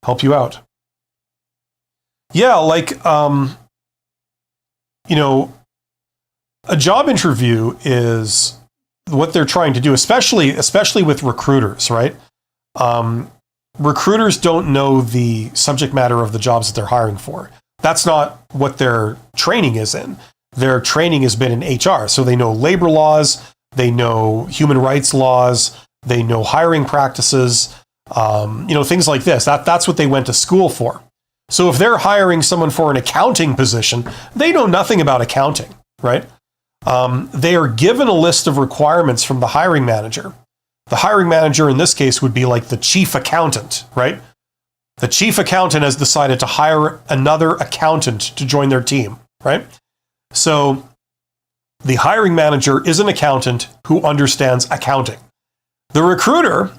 help you out. Yeah, like, you know, a job interview is what they're trying to do, especially with recruiters, right? Recruiters don't know the subject matter of the jobs that they're hiring for. That's not what their training is in. Their training has been in HR, so they know labor laws, they know human rights laws, they know hiring practices, you know, things like this. That's what they went to school for. So if they're hiring someone for an accounting position, they know nothing about accounting, right? They are given a list of requirements from the hiring manager. The hiring manager in this case would be like the chief accountant, right? The chief accountant has decided to hire another accountant to join their team, right? So the hiring manager is an accountant who understands accounting. The recruiter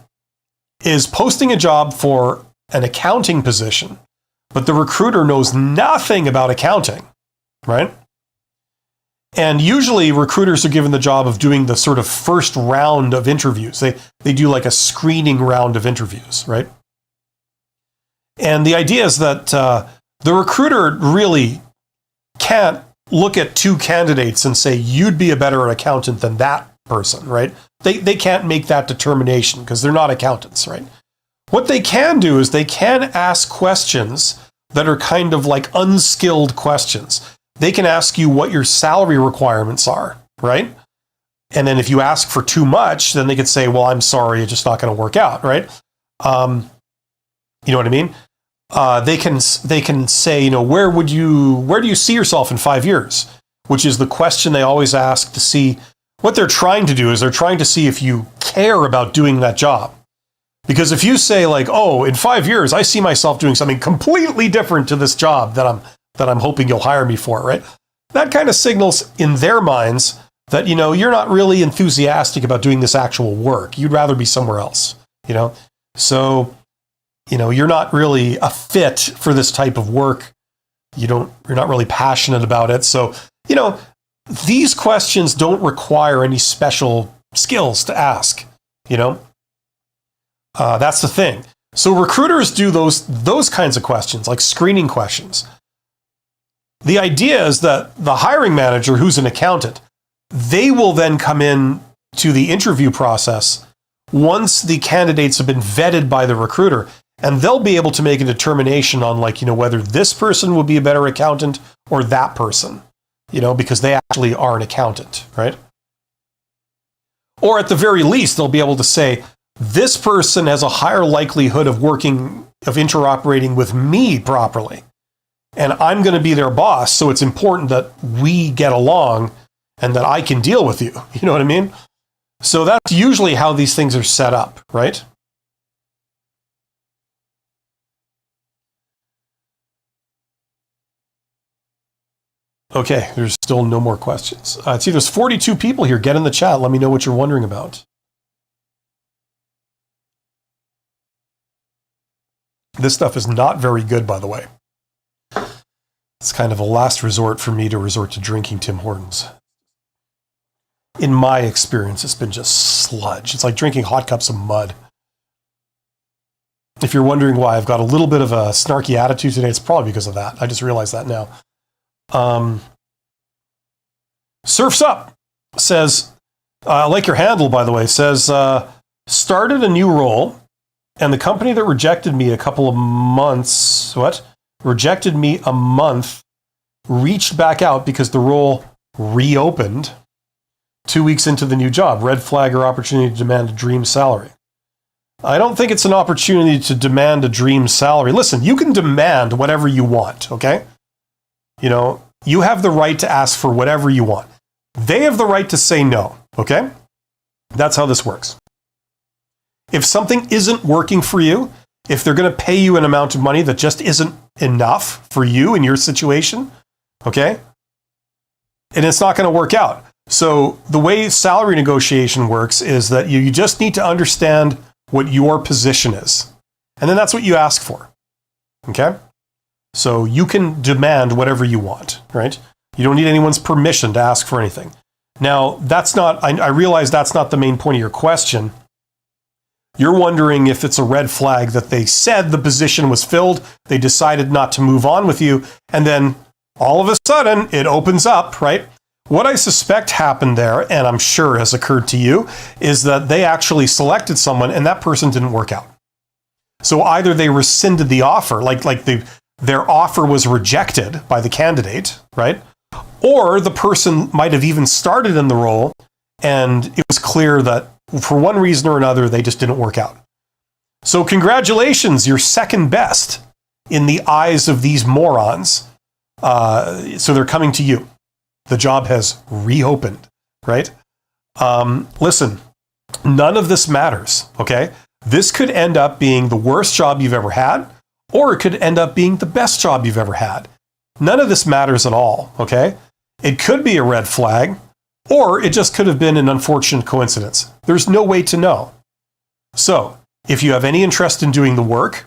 is posting a job for an accounting position, but the recruiter knows nothing about accounting, right? And usually recruiters are given the job of doing the sort of first round of interviews. They do like a screening round of interviews, right? And the idea is that the recruiter really can't look at two candidates and say, you'd be a better accountant than that person, right? They can't make that determination because they're not accountants, right? What they can do is they can ask questions that are kind of like unskilled questions. They can ask you what your salary requirements are, right? And then if you ask for too much, then they could say, well, I'm sorry, it's just not going to work out, right? You know what I mean? They can say, you know, where do you see yourself in 5 years? Which is the question they always ask to see. What they're trying to do is they're trying to see if you care about doing that job. Because if you say like, oh, in 5 years, I see myself doing something completely different to this job that I'm hoping you'll hire me for, right? That kind of signals in their minds that, you know, you're not really enthusiastic about doing this actual work. You'd rather be somewhere else, you know? So, you know, you're not really a fit for this type of work. You're not really passionate about it. So, you know, these questions don't require any special skills to ask, you know? That's the thing. So recruiters do those kinds of questions, like screening questions. The idea is that the hiring manager, who's an accountant, they will then come in to the interview process once the candidates have been vetted by the recruiter, and they'll be able to make a determination on, like, you know, whether this person will be a better accountant or that person, you know, because they actually are an accountant, right? Or at the very least, they'll be able to say, this person has a higher likelihood of interoperating with me properly. And I'm going to be their boss, so it's important that we get along and that I can deal with you. You know what I mean? So that's usually how these things are set up, right? Okay, there's still no more questions. See, there's 42 people here. Get in the chat. Let me know what you're wondering about. This stuff is not very good, by the way. It's kind of a last resort for me to resort to drinking Tim Hortons. In my experience, it's been just sludge. It's like drinking hot cups of mud. If you're wondering why I've got a little bit of a snarky attitude today, it's probably because of that. I just realized that now. Surfs Up says, I like your handle, by the way, says, started a new role, and the company that rejected me rejected me a month, reached back out because the role reopened 2 weeks into the new job, red flag or opportunity to demand a dream salary. I don't think it's an opportunity to demand a dream salary. Listen, you can demand whatever you want, okay? You have the right to ask for whatever you want. They have the right to say no, okay? That's how this works. If something isn't working for you, if they're going to pay you an amount of money that just isn't enough for you in your situation, okay? And it's not going to work out. So the way salary negotiation works is that you just need to understand what your position is. And then that's what you ask for, okay? So you can demand whatever you want, right? You don't need anyone's permission to ask for anything. Now, that's not, I realize that's not the main point of your question. You're wondering if it's a red flag that they said the position was filled, they decided not to move on with you, and then all of a sudden it opens up, right? What I suspect happened there, and I'm sure has occurred to you, is that they actually selected someone and that person didn't work out. So either they rescinded the offer, their offer was rejected by the candidate, right? Or the person might have even started in the role and it was clear that for one reason or another, they just didn't work out. So congratulations, you're second best in the eyes of these morons. So they're coming to you. The job has reopened, right? Listen, none of this matters, okay? This could end up being the worst job you've ever had, or it could end up being the best job you've ever had. None of this matters at all, okay? It could be a red flag, or it just could have been an unfortunate coincidence. There's no way to know. So, if you have any interest in doing the work,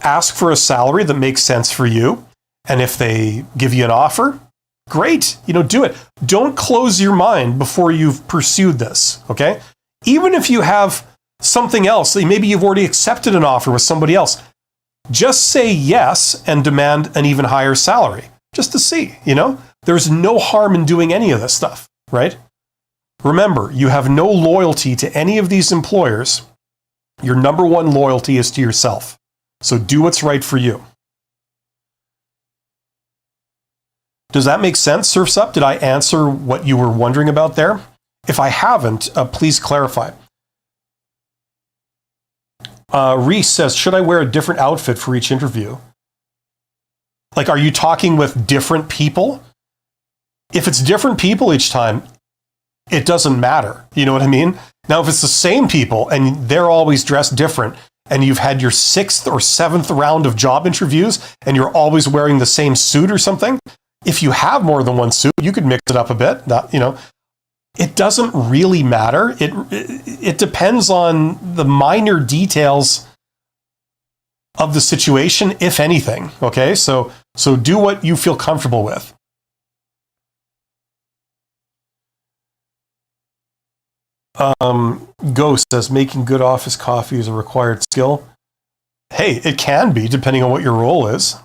ask for a salary that makes sense for you. And if they give you an offer, great, do it. Don't close your mind before you've pursued this, okay? Even if you have something else, maybe you've already accepted an offer with somebody else, just say yes and demand an even higher salary, just to see, There's no harm in doing any of this stuff, right? Remember, you have no loyalty to any of these employers. Your number one loyalty is to yourself. So do what's right for you. Does that make sense, Surf's Up? Did I answer what you were wondering about there? If I haven't, please clarify. Reese says, should I wear a different outfit for each interview? Are you talking with different people? If it's different people each time, it doesn't matter. You know what I mean? Now, if it's the same people and they're always dressed different, and you've had your 6th or 7th round of job interviews, and you're always wearing the same suit or something, if you have more than one suit, you could mix it up a bit. It doesn't really matter. It depends on the minor details of the situation, if anything. Okay, so do what you feel comfortable with. Ghost says making good office coffee is a required skill. Hey, it can be depending on what your role is.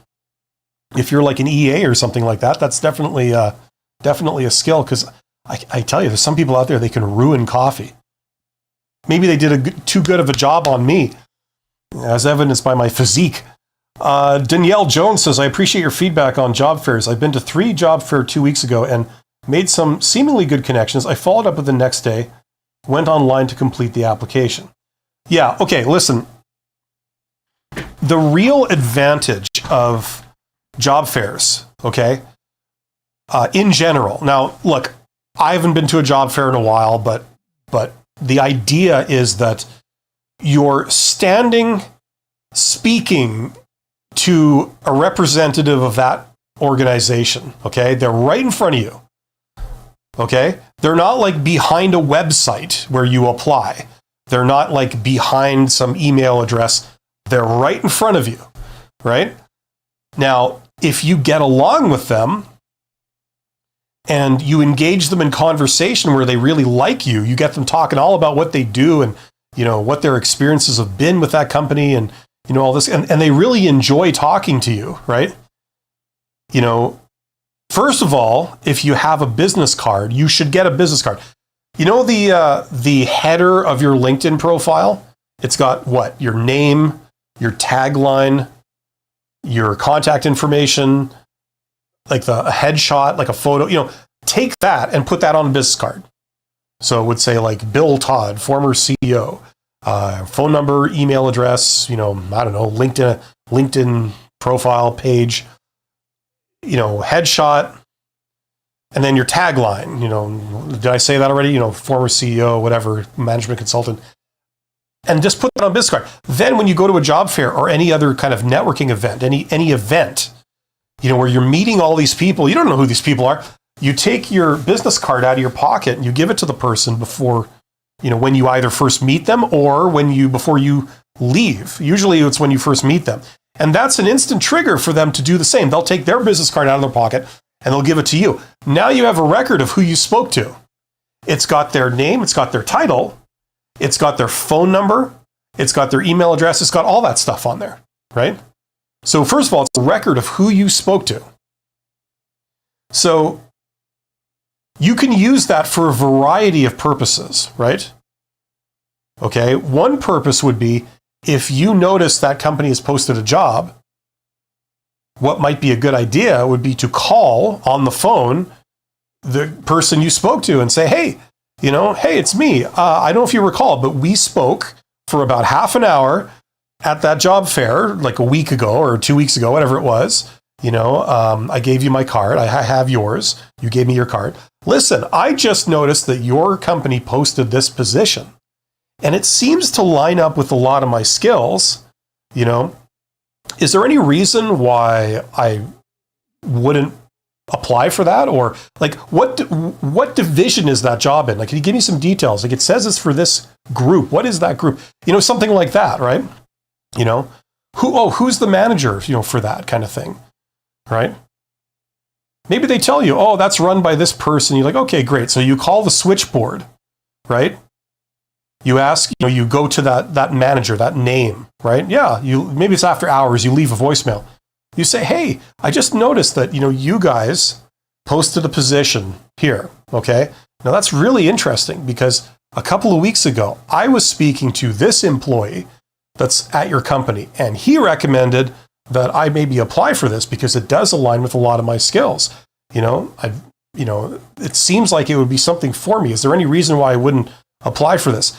If you're like an EA or something like that, that's definitely a skill, because I tell you, there's some people out there, they can ruin coffee. Maybe they did too good of a job on me, as evidenced by my physique. Danielle Jones says, I appreciate your feedback on job fairs. I've been to 3 job fair 2 weeks ago and made some seemingly good connections. I followed up with the next day, went online to complete the application. Yeah, okay, listen. The real advantage of job fairs, okay, in general. Now, look, I haven't been to a job fair in a while, but the idea is that you're speaking to a representative of that organization, okay? They're right in front of you, okay? They're not like behind a website where you apply. They're not like behind some email address. They're right in front of you, right? Now, if you get along with them and you engage them in conversation where they really like you, you get them talking all about what they do and, what their experiences have been with that company and, all this, and they really enjoy talking to you, right? First of all, if you have a business card, you should get a business card. The header of your LinkedIn profile? It's got what? Your name, your tagline, your contact information, like a headshot, like a photo. Take that and put that on a business card. So it would say like Bill Todd, former CEO, phone number, email address, I don't know, LinkedIn profile page, headshot, and then your tagline, did I say that already? Former CEO, whatever, management consultant. And just put that on a business card. Then when you go to a job fair or any other kind of networking event, any event, where you're meeting all these people, you don't know who these people are. You take your business card out of your pocket and you give it to the person before, when you either first meet them or before you leave. Usually it's when you first meet them. And that's an instant trigger for them to do the same. They'll take their business card out of their pocket and they'll give it to you. Now you have a record of who you spoke to. It's got their name, it's got their title, it's got their phone number, it's got their email address, it's got all that stuff on there, right? So first of all, it's a record of who you spoke to. So you can use that for a variety of purposes, right? Okay, one purpose would be if you notice that company has posted a job, what might be a good idea would be to call on the phone the person you spoke to and say, hey, it's me. I don't know if you recall, but we spoke for about half an hour at that job fair, like a week ago or 2 weeks ago, whatever it was. I gave you my card. I have yours. You gave me your card. Listen, I just noticed that your company posted this position and it seems to line up with a lot of my skills. Is there any reason why I wouldn't apply for that? Or like what division is that job in? Like, can you give me some details? Like, it says it's for this group. What is that group? Something like that, right? Who's the manager, for that kind of thing, right? Maybe they tell you, oh, that's run by this person. You're like, okay, great. So you call the switchboard, right? You ask, you go to that manager, that name, right? Yeah, maybe it's after hours, you leave a voicemail. You say, hey, I just noticed that, you guys posted a position here, okay? Now that's really interesting because a couple of weeks ago, I was speaking to this employee that's at your company, and he recommended that I maybe apply for this because it does align with a lot of my skills. It seems like it would be something for me. Is there any reason why I wouldn't apply for this?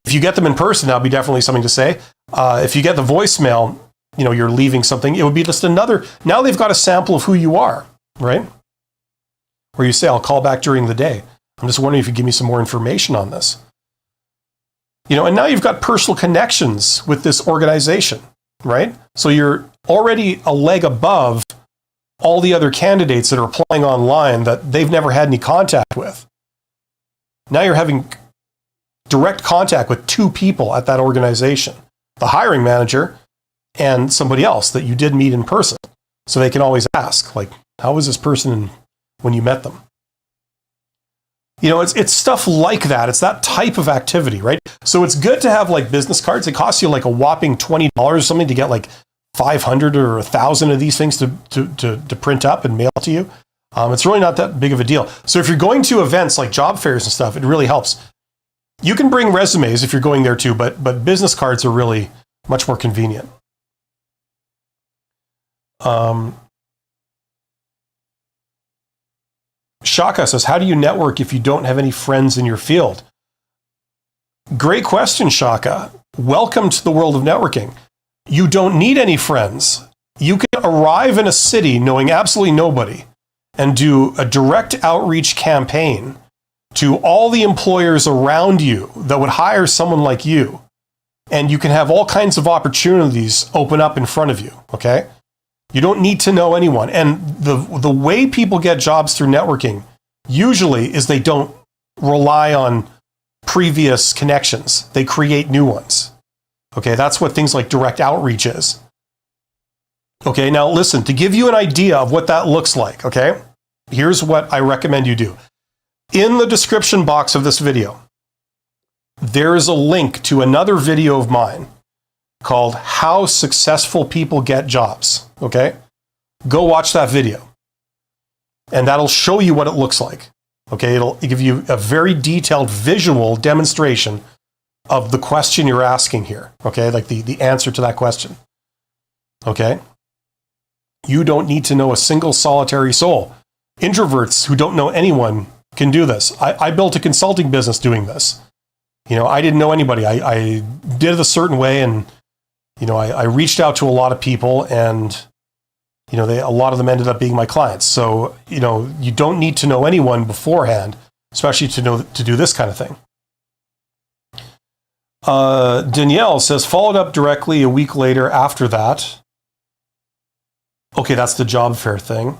If you get them in person, that'll be definitely something to say. If you get the voicemail, you're leaving something, it would be just another, now they've got a sample of who you are, right? Where you say, I'll call back during the day. I'm just wondering if you give me some more information on this. And now you've got personal connections with this organization, right? So you're already a leg above all the other candidates that are applying online that they've never had any contact with. Now you're having direct contact with two people at that organization, the hiring manager and somebody else that you did meet in person. So they can always ask, like, how was this person when you met them? It's stuff like that. It's that type of activity, right? So it's good to have like business cards. It costs you like a whopping $20 or something to get like 500 or 1,000 of these things to print up and mail to you. It's really not that big of a deal. So if you're going to events like job fairs and stuff, it really helps. You can bring resumes if you're going there too, but business cards are really much more convenient. Shaka says, how do you network if you don't have any friends in your field? Great question, Shaka. Welcome to the world of networking. You don't need any friends. You can arrive in a city knowing absolutely nobody and do a direct outreach campaign to all the employers around you that would hire someone like you. And you can have all kinds of opportunities open up in front of you, okay? You don't need to know anyone. And the way people get jobs through networking usually is they don't rely on previous connections. They create new ones. Okay, that's what things like direct outreach is. Okay, now listen, to give you an idea of what that looks like, okay, here's what I recommend you do. In the description box of this video, there is a link to another video of mine called How Successful People Get Jobs, okay? Go watch that video. And that'll show you what it looks like, okay? It'll give you a very detailed visual demonstration of the question you're asking here, okay? Like the answer to that question, okay? You don't need to know a single solitary soul. Introverts who don't know anyone can do this. I built a consulting business doing this. I didn't know anybody. I did it a certain way, and I reached out to a lot of people, and a lot of them ended up being my clients. So you don't need to know anyone beforehand, especially to do this kind of thing. Danielle says, followed up directly a week later after that. Okay, that's the job fair thing.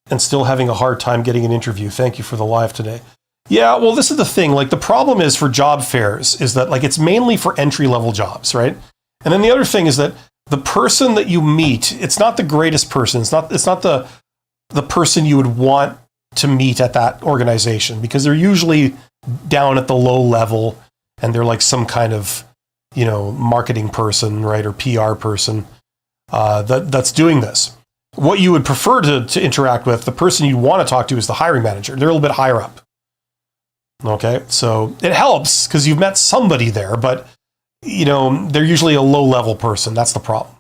And still having a hard time getting an interview. Thank you for the live today. Yeah, well, this is the thing. Like, the problem is for job fairs is that, like, it's mainly for entry-level jobs, right? And then the other thing is that the person that you meet, it's not the greatest person. It's not the person you would want to meet at that organization, because they're usually down at the low level, and they're like some kind of, marketing person, right, or PR person that's doing this. What you would prefer to interact with, the person you want to talk to, is the hiring manager. They're a little bit higher up. Okay, so it helps because you've met somebody there, but they're usually a low-level person. That's the problem.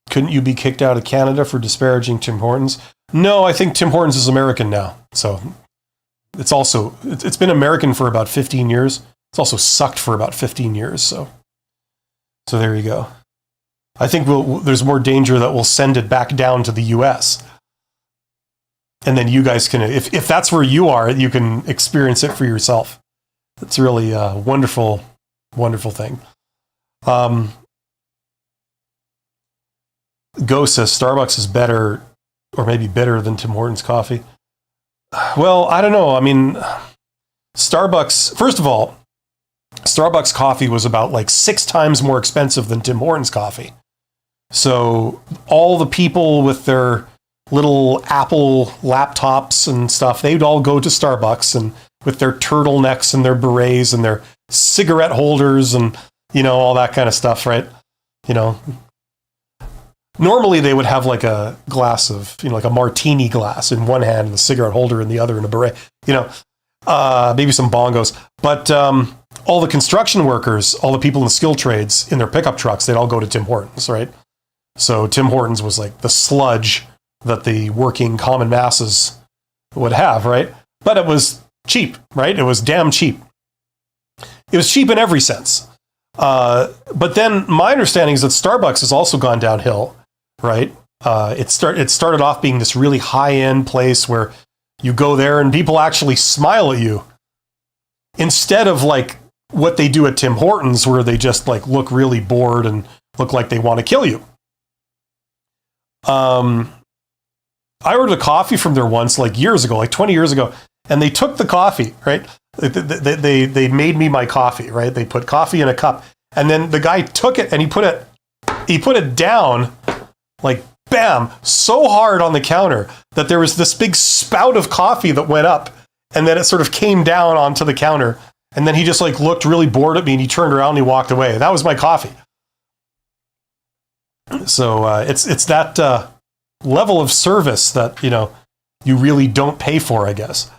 Couldn't you be kicked out of Canada for disparaging Tim Hortons? No, I think Tim Hortons is American now. So it's been American for about 15 years. It's also sucked for about 15 years. So there you go. I think there's more danger that we'll send it back down to the US. And then you guys can, if that's where you are, you can experience it for yourself. It's really a wonderful, wonderful thing. Go says Starbucks is better, or maybe better than Tim Hortons coffee. Well, I don't know. I mean, Starbucks, first of all, Starbucks coffee was about like 6 times more expensive than Tim Hortons coffee. So all the people with their little Apple laptops and stuff, they'd all go to Starbucks, and with their turtlenecks and their berets and their cigarette holders and, all that kind of stuff, right? Normally they would have like a glass of, like a martini glass in one hand and a cigarette holder in the other and a beret, maybe some bongos. But all the construction workers, all the people in the skilled trades in their pickup trucks, they'd all go to Tim Hortons, right? So Tim Hortons was like the sludge that the working common masses would have, right? But it was cheap, right? It was damn cheap. It was cheap in every sense. But then my understanding is that Starbucks has also gone downhill, right? It started off being this really high-end place where you go there and people actually smile at you, instead of like what they do at Tim Hortons, where they just like look really bored and look like they want to kill you. I ordered a coffee from there once, like years ago, like 20 years ago, and they took the coffee, right? They made me my coffee, right? They put coffee in a cup, and then the guy took it and he put it down, like bam, so hard on the counter that there was this big spout of coffee that went up, and then it sort of came down onto the counter, and then he just like looked really bored at me, and he turned around and he walked away. That was my coffee. So it's that level of service that you really don't pay for, I guess.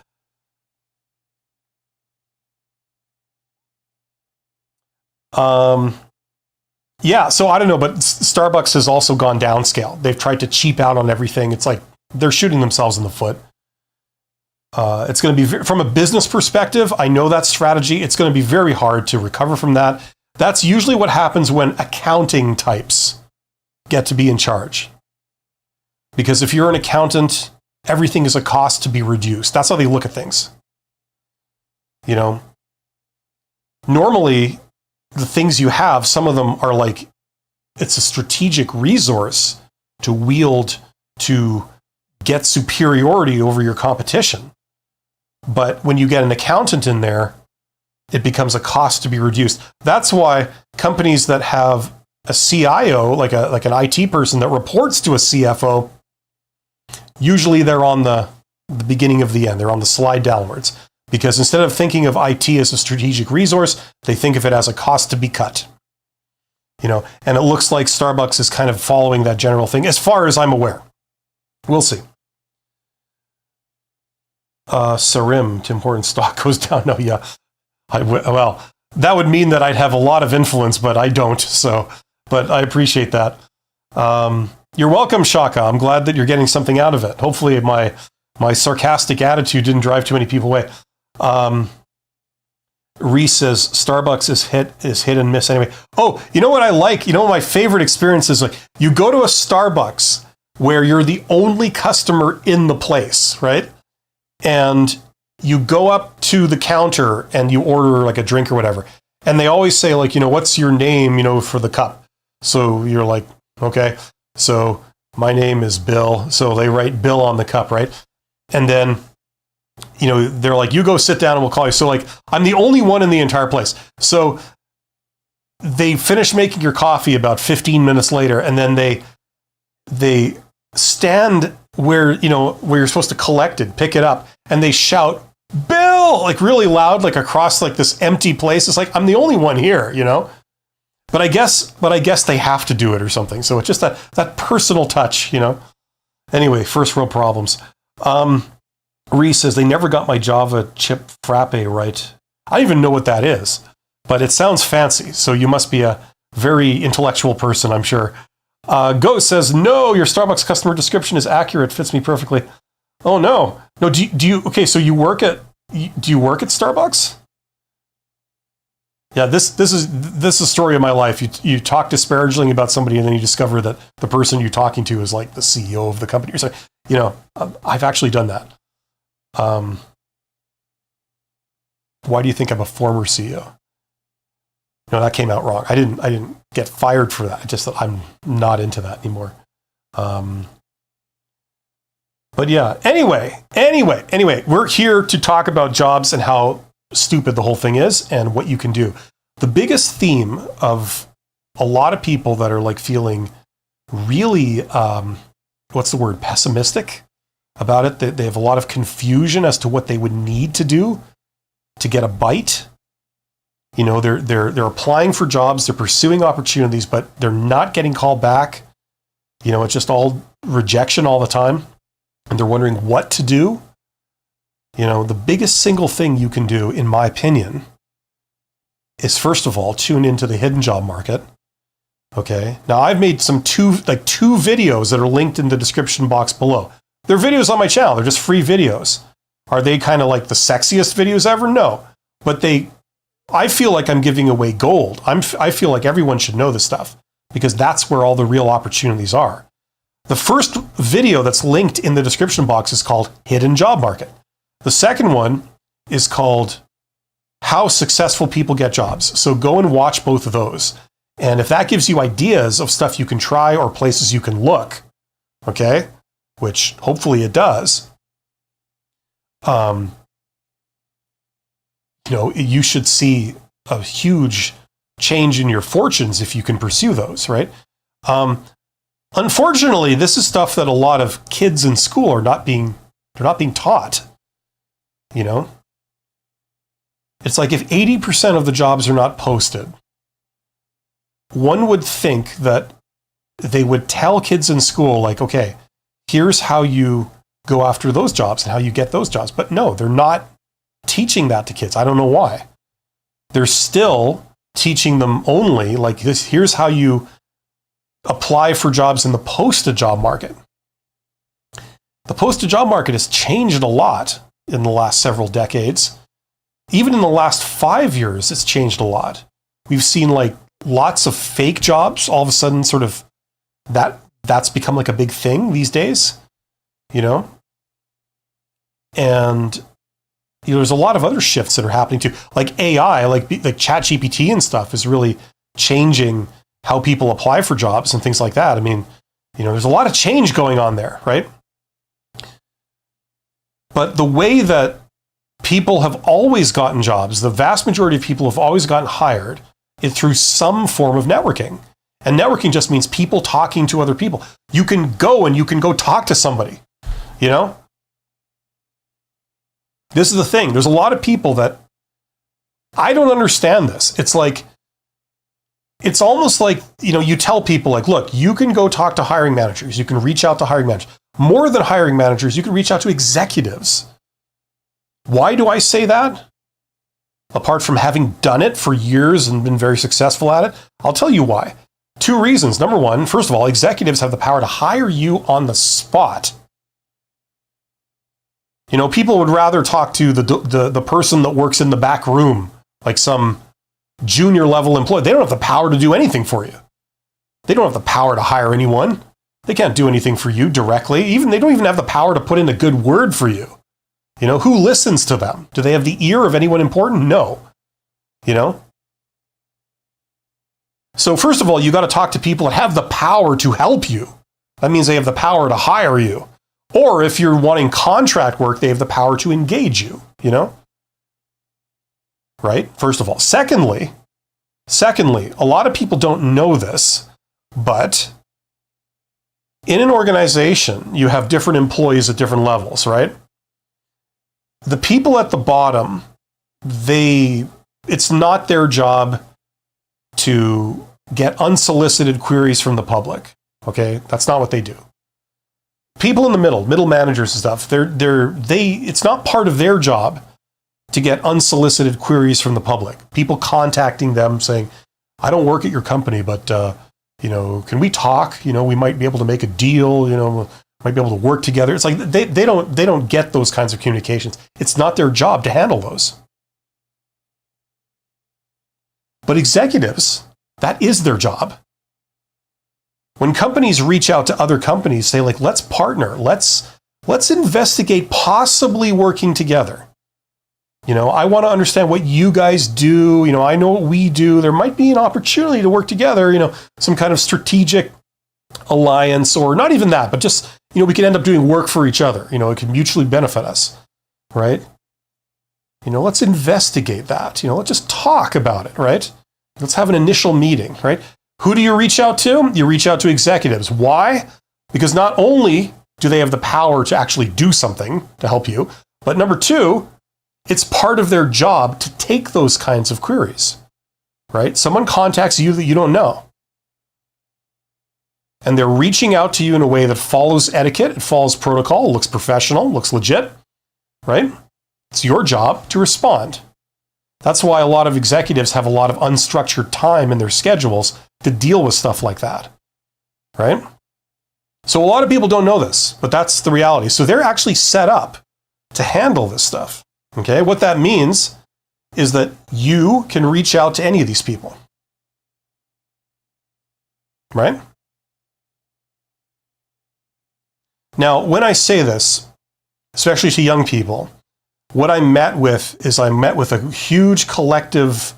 Yeah, so I don't know, but Starbucks has also gone downscale. They've tried to cheap out on everything. It's like they're shooting themselves in the foot. It's going to be, from a business perspective, I know that strategy. It's going to be very hard to recover from that. That's usually what happens when accounting types get to be in charge. Because if you're an accountant, everything is a cost to be reduced. That's how they look at things. Normally, the things you have, some of them are like, it's a strategic resource to wield to get superiority over your competition. But when you get an accountant in there, it becomes a cost to be reduced. That's why companies that have a CIO, like an IT person that reports to a CFO, usually they're on the beginning of the end. They're on the slide downwards. Because instead of thinking of IT as a strategic resource, they think of it as a cost to be cut. And it looks like Starbucks is kind of following that general thing, as far as I'm aware. We'll see. Sarim, Tim Hortons stock goes down. No, yeah. Well, that would mean that I'd have a lot of influence, but I don't. So, but I appreciate that. You're welcome, Shaka. I'm glad that you're getting something out of it. Hopefully my sarcastic attitude didn't drive too many people away. Reese says Starbucks is hit and miss anyway. Oh, you know what I like? You know what my favorite experience is? Like, you go to a Starbucks where you're the only customer in the place, right? And you go up to the counter and you order like a drink or whatever. And they always say, like, what's your name, for the cup? So you're like, okay, so my name is Bill. So they write Bill on the cup, right? And then, they're like, you go sit down and we'll call you. So like, I'm the only one in the entire place. So they finish making your coffee about 15 minutes later. And then they stand where you're supposed to collect it, pick it up. And they shout, Bill, like really loud, like across like this empty place. It's like, I'm the only one here, But I guess they have to do it or something. So it's just that personal touch, Anyway, first world problems. Reese says they never got my Java chip frappe right. I don't even know what that is, but it sounds fancy. So you must be a very intellectual person, I'm sure. Ghost says, no, your Starbucks customer description is accurate. Fits me perfectly. Oh no. No, do you, okay, so do you work at Starbucks? Yeah, this is a story of my life. You talk disparagingly about somebody and then you discover that the person you're talking to is like the CEO of the company. So, I've actually done that. Why do you think I'm a former CEO? No, that came out wrong. I didn't get fired for that. Just that I'm not into that anymore. But yeah, anyway, we're here to talk about jobs and how stupid the whole thing is and what you can do. The biggest theme of a lot of people that are like feeling really, pessimistic about it. They have a lot of confusion as to what they would need to do to get a bite. They're applying for jobs, they're pursuing opportunities, but they're not getting called back. It's just all rejection all the time. And they're wondering what to do. The biggest single thing you can do, in my opinion, is first of all, tune into the hidden job market. Okay. Now I've made two videos that are linked in the description box below. They're videos on my channel. They're just free videos. Are they kind of like the sexiest videos ever? No. But I feel like I'm giving away gold. I feel like everyone should know this stuff because that's where all the real opportunities are. The first video that's linked in the description box is called Hidden Job Market. The second one is called How Successful People Get Jobs. So go and watch both of those. And if that gives you ideas of stuff you can try or places you can look, okay, which hopefully it does, you should see a huge change in your fortunes if you can pursue those, right? Unfortunately, this is stuff that a lot of kids in school are not being taught. It's like if 80% of the jobs are not posted, one would think that they would tell kids in school, like, okay, here's how you go after those jobs and how you get those jobs. But no, they're not teaching that to kids. I don't know why. They're still teaching them only like this. Here's how you apply for jobs in the posted job market. The posted job market has changed a lot in the last several decades. Even in the last 5 years, it's changed a lot. We've seen like lots of fake jobs. All of a sudden, sort of that's become like a big thing these days, and there's a lot of other shifts that are happening too. Like AI, like ChatGPT and stuff is really changing how people apply for jobs and things like that. I mean, there's a lot of change going on there, right? But the way that people have always gotten jobs, the vast majority of people have always gotten hired through some form of networking. And networking just means people talking to other people. You can go talk to somebody, This is the thing. There's a lot of people that I don't understand this. It's almost like, you tell people like, look, you can go talk to hiring managers. You can reach out to hiring managers. More than hiring managers, you can reach out to executives. Why do I say that? Apart from having done it for years and been very successful at it, I'll tell you why. Two reasons. Number one, first of all, executives have the power to hire you on the spot. You know, people would rather talk to the person that works in the back room, like some junior level employee. They don't have the power to do anything for you. They don't have the power to hire anyone. They can't do anything for you directly. They don't even have the power to put in a good word for you. You know, who listens to them? Do they have the ear of anyone important? No. You know? So first of all, you got to talk to people that have the power to help you. That means they have the power to hire you. Or if you're wanting contract work, they have the power to engage you, you know? Right? First of all. Secondly, a lot of people don't know this, but in an organization, you have different employees at different levels, right? The people at the bottom, it's not their job to get unsolicited queries from the public, okay? That's not what they do. People in the middle managers and stuff, it's not part of their job to get unsolicited queries from the public. People contacting them saying, I don't work at your company, but, you know, can we talk? You know, we might be able to make a deal, you know, might be able to work together. It's like they don't get those kinds of communications. It's not their job to handle those. But executives, that is their job. When companies reach out to other companies, say like, let's partner, let's investigate possibly working together. You know, I want to understand what you guys do. You know, I know what we do. There might be an opportunity to work together, you know, some kind of strategic alliance, or not even that, but just, you know, we could end up doing work for each other. You know, it can mutually benefit us, right? You know, let's investigate that. You know, let's just talk about it, right? Let's have an initial meeting, right? Who do you reach out to? You reach out to executives. Why? Because not only do they have the power to actually do something to help you, but number two, it's part of their job to take those kinds of queries, right? Someone contacts you that you don't know, and they're reaching out to you in a way that follows etiquette, it follows protocol, looks professional, looks legit, right? It's your job to respond. That's why a lot of executives have a lot of unstructured time in their schedules to deal with stuff like that, right? So a lot of people don't know this, but that's the reality. So they're actually set up to handle this stuff, okay? What that means is that you can reach out to any of these people, right? Now, when I say this, especially to young people, what I met with a huge collective,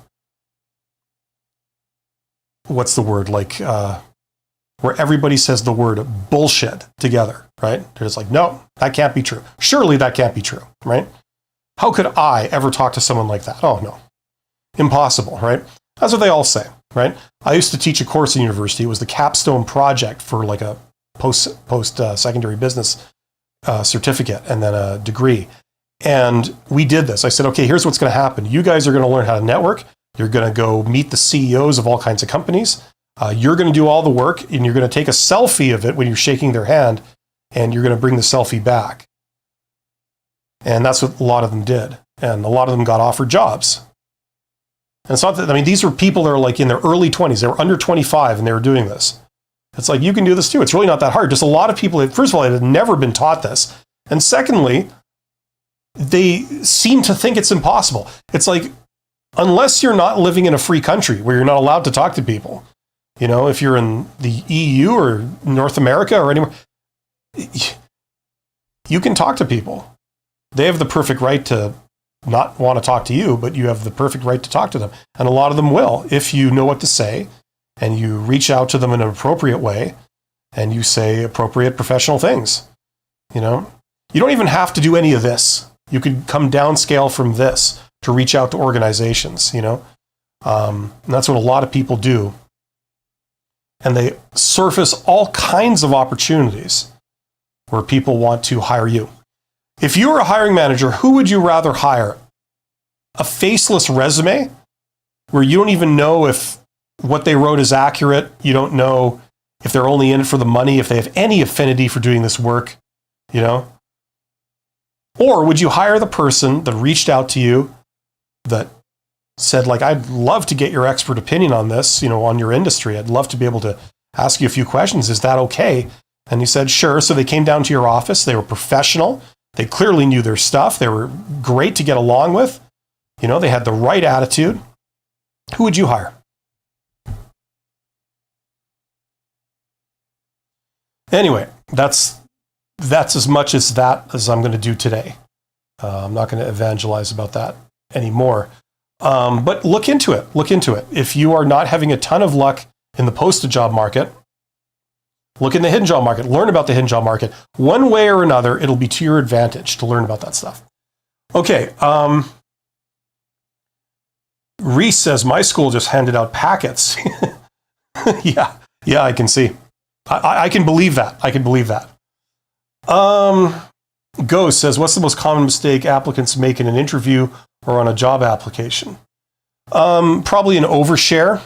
what's the word, like, where everybody says the word bullshit together, right? They're just like, no, that can't be true. Surely that can't be true, right? How could I ever talk to someone like that? Oh, no. Impossible, right? That's what they all say, right? I used to teach a course in university. It was the capstone project for like a post-secondary business certificate and then a degree. And we did this. I said, okay, here's what's going to happen. You guys are going to learn how to network. You're going to go meet the CEOs of all kinds of companies. You're going to do all the work, and you're going to take a selfie of it when you're shaking their hand, and you're going to bring the selfie back. And that's what a lot of them did. And a lot of them got offered jobs. And it's not that, I mean, these were people that are like in their early 20s. They were under 25, and they were doing this. It's like, you can do this too. It's really not that hard. Just a lot of people, first of all, had never been taught this. And secondly, they seem to think it's impossible. It's like, unless you're not living in a free country where you're not allowed to talk to people, you know, if you're in the EU or North America or anywhere, you can talk to people. They have the perfect right to not want to talk to you, but you have the perfect right to talk to them. And a lot of them will, if you know what to say and you reach out to them in an appropriate way and you say appropriate professional things. You know, you don't even have to do any of this. You could come downscale from this to reach out to organizations, you know. And that's what a lot of people do. And they surface all kinds of opportunities where people want to hire you. If you were a hiring manager, who would you rather hire? A faceless resume where you don't even know if what they wrote is accurate. You don't know if they're only in it for the money, if they have any affinity for doing this work, you know? Or would you hire the person that reached out to you, that said, like, I'd love to get your expert opinion on this, on your industry. I'd love to be able to ask you a few questions. Is that okay? And he said, sure. So they came down to your office. They were professional. They clearly knew their stuff. They were great to get along with. They had the right attitude. Who would you hire? Anyway, that's as much as I'm going to do today. I'm not going to evangelize about that anymore. But look into it. If you are not having a ton of luck in the posted job market, look in the hidden job market. Learn about the hidden job market. One way or another, it'll be to your advantage to learn about that stuff. Okay. Reese says, my school just handed out packets. Yeah, I can see. I can believe that. Ghost says, what's the most common mistake applicants make in an interview or on a job application? Probably an overshare.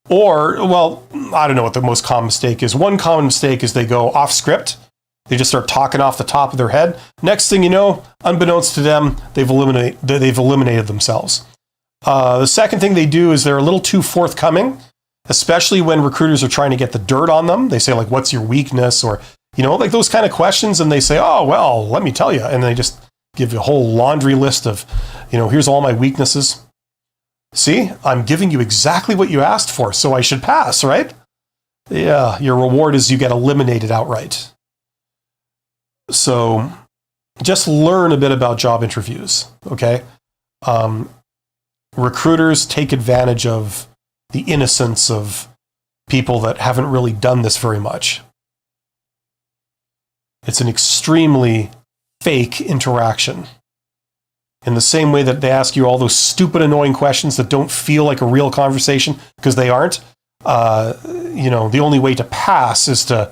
Or, well, I don't know what the most common mistake is. One common mistake is they go off script. They just start talking off the top of their head. Next thing you know, unbeknownst to them, they've eliminated themselves. The second thing they do is they're a little too forthcoming, especially when recruiters are trying to get the dirt on them. They say, like, what's your weakness? Or, like those kind of questions. And they say, oh, well, let me tell you. And they just give you a whole laundry list of, here's all my weaknesses. See, I'm giving you exactly what you asked for, so I should pass, right? Yeah, your reward is you get eliminated outright. So just learn a bit about job interviews, okay? Recruiters take advantage of the innocence of people that haven't really done this very much. It's an extremely fake interaction. In the same way that they ask you all those stupid, annoying questions that don't feel like a real conversation because they aren't, the only way to pass is to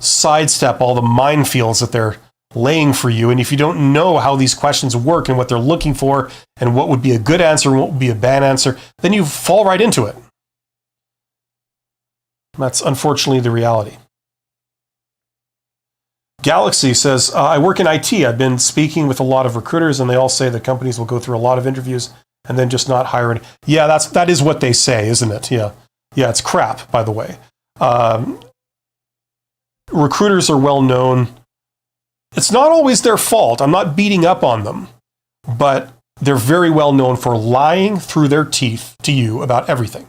sidestep all the minefields that they're laying for you. And if you don't know how these questions work and what they're looking for and what would be a good answer and what would be a bad answer, then you fall right into it. That's unfortunately the reality. Galaxy says, I work in IT. I've been speaking with a lot of recruiters, and they all say that companies will go through a lot of interviews and then just not hire any. Yeah, that is what they say, isn't it? Yeah, it's crap, by the way. Recruiters are well known. It's not always their fault. I'm not beating up on them, but they're very well known for lying through their teeth to you about everything.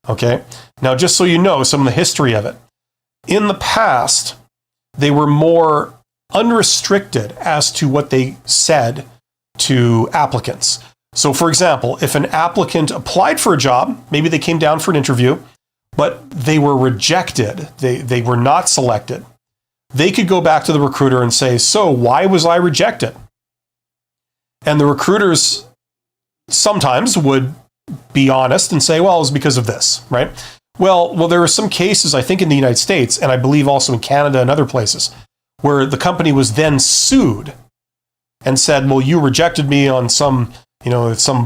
Okay? Now, just so you know some of the history of it. In the past, they were more unrestricted as to what they said to applicants. So, for example, if an applicant applied for a job, maybe they came down for an interview, but they were rejected, they were not selected, they could go back to the recruiter and say, so why was I rejected? And the recruiters sometimes would be honest and say, well, it was because of this, right? Well, there were some cases, I think in the United States, and I believe also in Canada and other places, where the company was then sued and said, well, you rejected me on some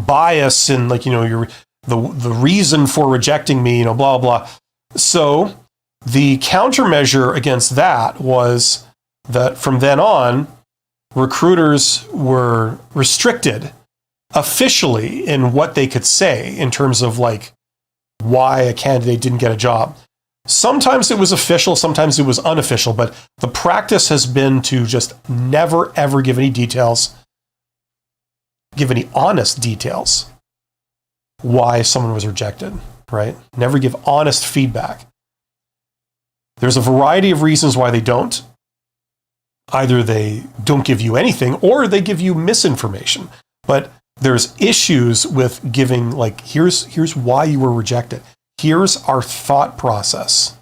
bias and the reason for rejecting me, blah, blah. So the countermeasure against that was that from then on, recruiters were restricted officially in what they could say in terms of why a candidate didn't get a job. Sometimes it was official, sometimes it was unofficial, but the practice has been to just never, ever give any honest details why someone was rejected, right? Never give honest feedback. There's a variety of reasons why they don't. Either they don't give you anything or they give you misinformation. But there's issues with giving, here's why you were rejected. Here's our thought process.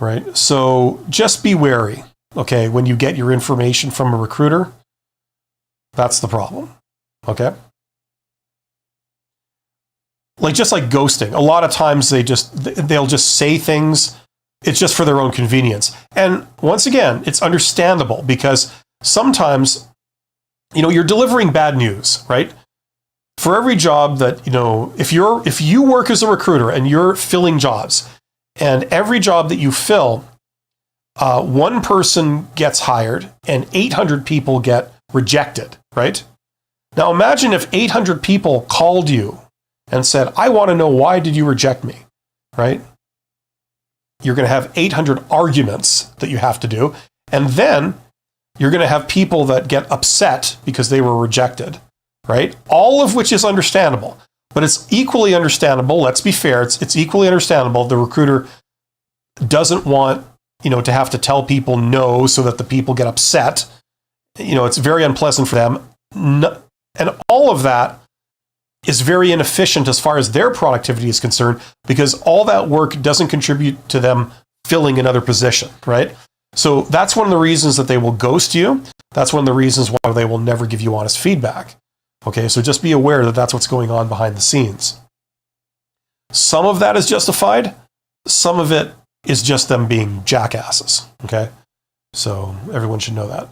Right? So just be wary, okay, when you get your information from a recruiter. That's the problem, okay? Just like ghosting. A lot of times they'll just say things. It's just for their own convenience. And once again, it's understandable because sometimes, you're delivering bad news, right? For every job that, if you work as a recruiter and you're filling jobs, and every job that you fill, one person gets hired and 800 people get rejected, right? Now imagine if 800 people called you and said, I want to know, why did you reject me, right? You're going to have 800 arguments that you have to do. And then you're going to have people that get upset because they were rejected, right? All of which is understandable. But it's equally understandable, let's be fair, it's equally understandable the recruiter doesn't want, to have to tell people no so that the people get upset. It's very unpleasant for them. And all of that is very inefficient as far as their productivity is concerned, because all that work doesn't contribute to them filling another position, right? So that's one of the reasons that they will ghost you. That's one of the reasons why they will never give you honest feedback. Okay, so just be aware that that's what's going on behind the scenes. Some of that is justified. Some of it is just them being jackasses. Okay, so everyone should know that.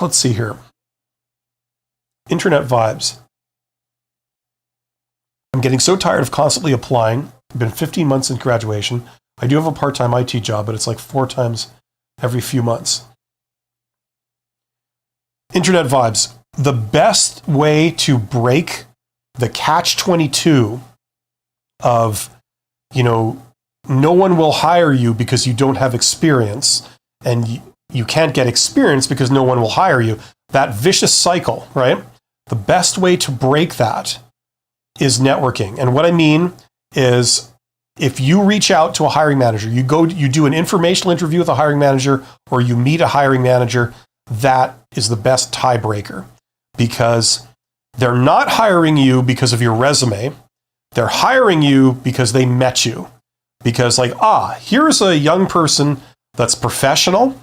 Let's see here. Internet vibes. I'm getting so tired of constantly applying. I've been 15 months in graduation. I do have a part-time IT job, but it's like 4 times every few months. Internet vibes. The best way to break the catch-22 of, no one will hire you because you don't have experience, and you can't get experience because no one will hire you. That vicious cycle, right? The best way to break that is networking. And what I mean is, if you reach out to a hiring manager, you do an informational interview with a hiring manager, or you meet a hiring manager, that is the best tiebreaker, because they're not hiring you because of your resume. They're hiring you because they met you. Because here's a young person that's professional.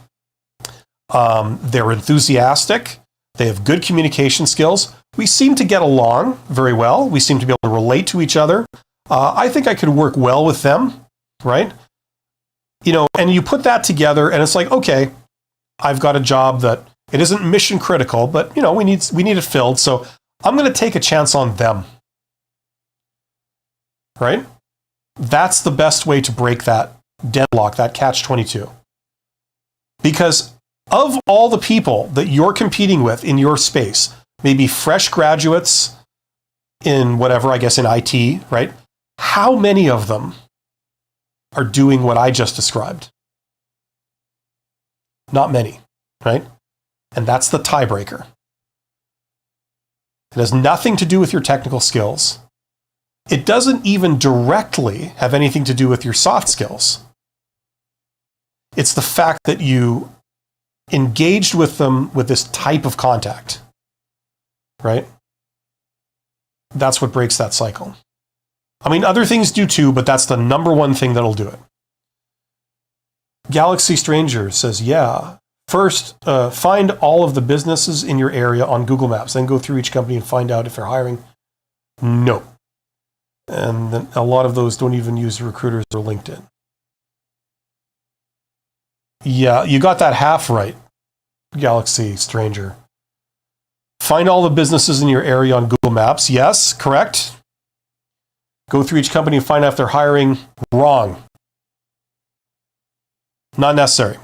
They're enthusiastic. They have good communication skills. We seem to get along very well. We seem to be able to relate to each other. I think I could work well with them, right? And you put that together and it's like, okay, I've got a job that it isn't mission critical, but we need it filled. So I'm going to take a chance on them, right? That's the best way to break that deadlock, that catch-22. Because of all the people that you're competing with in your space, maybe fresh graduates in whatever, I guess in IT, right? How many of them are doing what I just described? Not many, right? And that's the tiebreaker. It has nothing to do with your technical skills. It doesn't even directly have anything to do with your soft skills. It's the fact that you engaged with them with this type of contact, right? That's what breaks that cycle. I mean, other things do too, but that's the number one thing that'll do it. Galaxy Stranger says, yeah, first, find all of the businesses in your area on Google Maps, then go through each company and find out if they're hiring. No. And then a lot of those don't even use recruiters or LinkedIn. Yeah, you got that half right, Galaxy Stranger. Find all the businesses in your area on Google Maps. Yes, correct. Go through each company and find out if they're hiring. Wrong. Not necessary.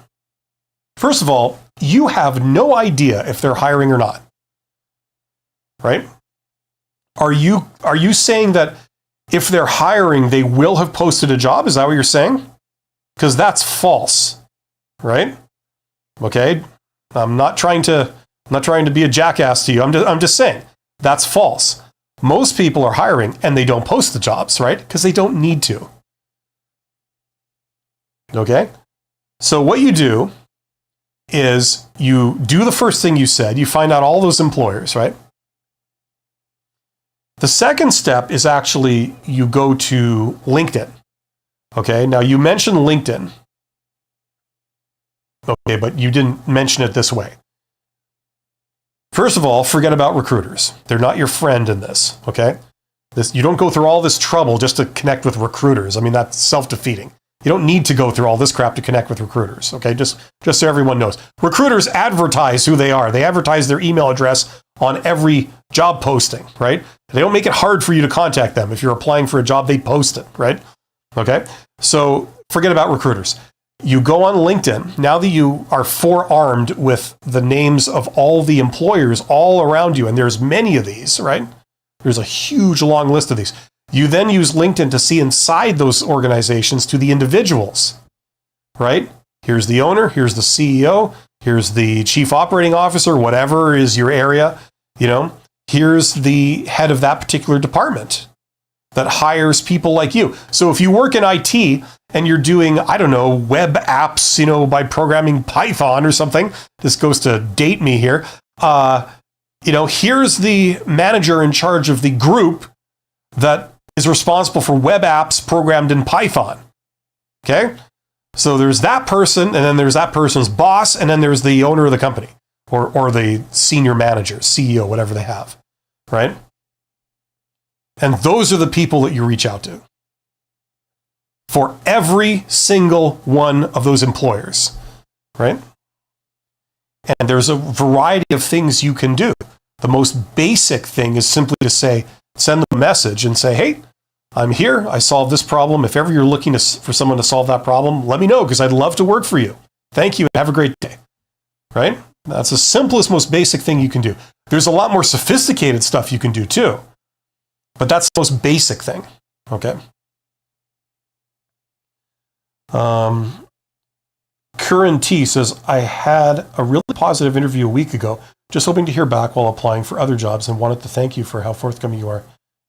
First of all, you have no idea if they're hiring or not. Right? Are you saying that if they're hiring, they will have posted a job? Is that what you're saying? Because that's false. Right? Okay? I'm not trying to be a jackass to you. I'm just saying that's false. Most people are hiring and they don't post the jobs, right? Because they don't need to. Okay? So what you do is you do the first thing you said. You find out all those employers, right? The second step is actually you go to LinkedIn. Okay? Now you mentioned LinkedIn. Okay, but you didn't mention it this way. First of all, forget about recruiters. They're not your friend in this, okay? You don't go through all this trouble just to connect with recruiters. I mean, that's self-defeating. You don't need to go through all this crap to connect with recruiters, okay? Just so everyone knows. Recruiters advertise who they are. They advertise their email address on every job posting, right? They don't make it hard for you to contact them. If you're applying for a job, they post it, right? Okay, so forget about recruiters. You go on LinkedIn. Now that you are forearmed with the names of all the employers all around you, and there's many of these, right? There's a huge long list of these. You then use LinkedIn to see inside those organizations to the individuals, right? Here's the owner, here's the CEO, here's the chief operating officer, whatever is your area, here's the head of that particular department that hires people like you. So if you work in IT and you're doing, I don't know, web apps, by programming Python or something, this goes to date me here, here's the manager in charge of the group that is responsible for web apps programmed in Python. Okay? So there's that person, and then there's that person's boss, and then there's the owner of the company, or the senior manager, CEO, whatever they have, right? And those are the people that you reach out to for every single one of those employers, right? And there's a variety of things you can do. The most basic thing is simply to send them a message and say, hey, I'm here. I solved this problem. If ever you're looking for someone to solve that problem, let me know, because I'd love to work for you. Thank you and have a great day, right? That's the simplest, most basic thing you can do. There's a lot more sophisticated stuff you can do too, but that's the most basic thing, okay? Curran T says, I had a really positive interview a week ago, just hoping to hear back while applying for other jobs, and wanted to thank you for how forthcoming you are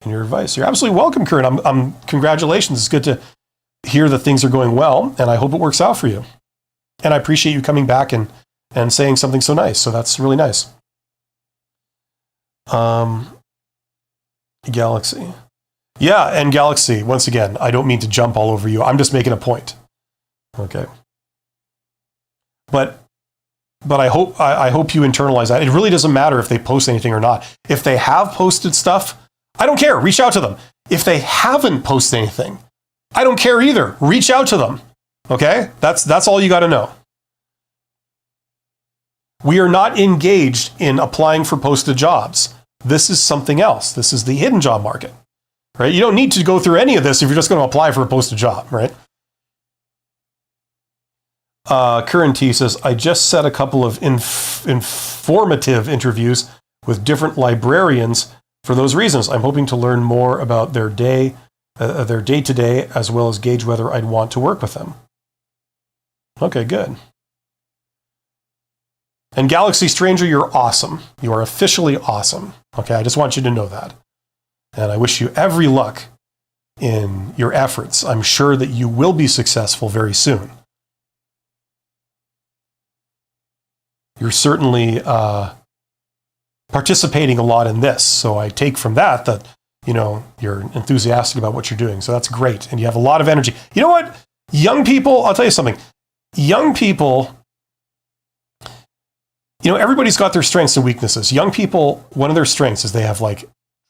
in your advice. You're absolutely welcome, Curran. Congratulations. It's good to hear that things are going well, and I hope it works out for you. And I appreciate you coming back and saying something so nice. So that's really nice. Galaxy. Yeah, and Galaxy, once again, I don't mean to jump all over you. I'm just making a point. Okay. But I hope you internalize that. It really doesn't matter if they post anything or not. If they have posted stuff, I don't care. Reach out to them. If they haven't posted anything, I don't care either. Reach out to them. Okay? That's all you got to know. We are not engaged in applying for posted jobs. This is something else. This is the hidden job market. Right? You don't need to go through any of this if you're just going to apply for a posted job, right? Curran T says, I just set a couple of informative interviews with different librarians for those reasons. I'm hoping to learn more about their day-to-day, as well as gauge whether I'd want to work with them. Okay, good. And Galaxy Stranger, you're awesome. You are officially awesome. Okay, I just want you to know that. And I wish you every luck in your efforts. I'm sure that you will be successful very soon. You're certainly participating a lot in this. So I take from that you're enthusiastic about what you're doing. So that's great. And you have a lot of energy. You know what? Young people, I'll tell you something. Young people, everybody's got their strengths and weaknesses. Young people, one of their strengths is they have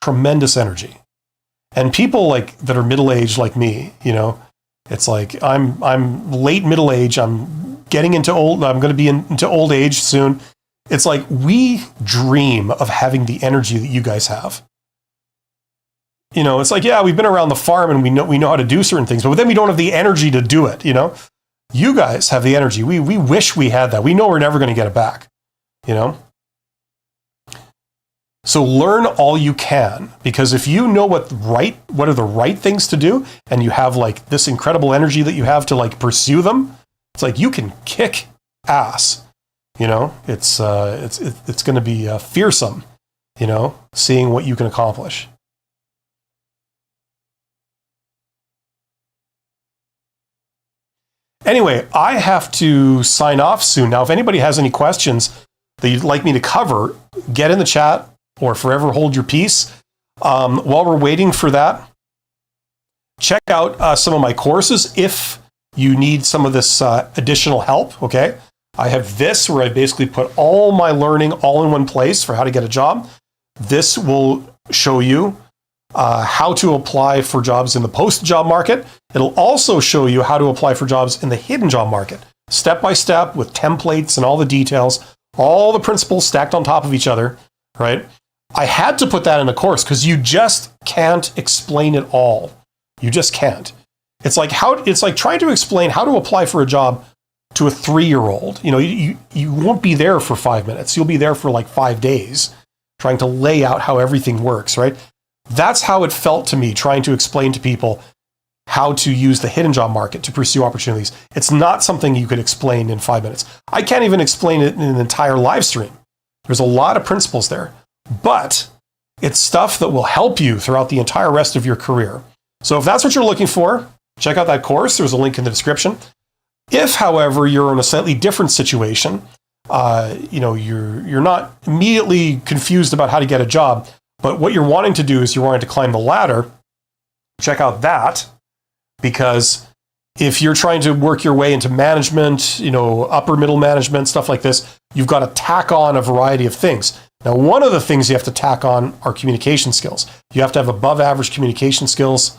tremendous energy. And people that are middle-aged like me, it's like I'm late middle age. I'm getting into old. I'm going to be into old age soon. It's like we dream of having the energy that you guys have. It's like, yeah, we've been around the farm and we know how to do certain things, but then we don't have the energy to do it. You guys have the energy. We wish we had that. We know we're never going to get it back. So learn all you can, because if you know what are the right things to do, and you have this incredible energy that you have to pursue them, it's like you can kick ass. It's going to be fearsome. Seeing what you can accomplish. Anyway, I have to sign off soon. Now, if anybody has any questions that you'd like me to cover, get in the chat or forever hold your peace. While we're waiting for that, check out some of my courses if you need some of this additional help, okay? I have this where I basically put all my learning all in one place for how to get a job. This will show you how to apply for jobs in the post-job market. It'll also show you how to apply for jobs in the hidden job market, step by step with templates and all the details, all the principles stacked on top of each other, right? I had to put that in a course because you just can't explain it all. You just can't. It's like trying to explain how to apply for a job to a 3-year-old. You won't be there for 5 minutes. You'll be there for like 5 days trying to lay out how everything works, right? That's how it felt to me, trying to explain to people how to use the hidden job market to pursue opportunities. It's not something you could explain in 5 minutes. I can't even explain it in an entire live stream. There's a lot of principles there, but it's stuff that will help you throughout the entire rest of your career. So if that's what you're looking for, check out that course. There's a link in the description. If, however, you're in a slightly different situation, you're not immediately confused about how to get a job, but what you're wanting to do is you're wanting to climb the ladder, check out that. Because if you're trying to work your way into management, upper middle management, stuff like this, you've got to tack on a variety of things. Now, one of the things you have to tack on are communication skills. You have to have above average communication skills.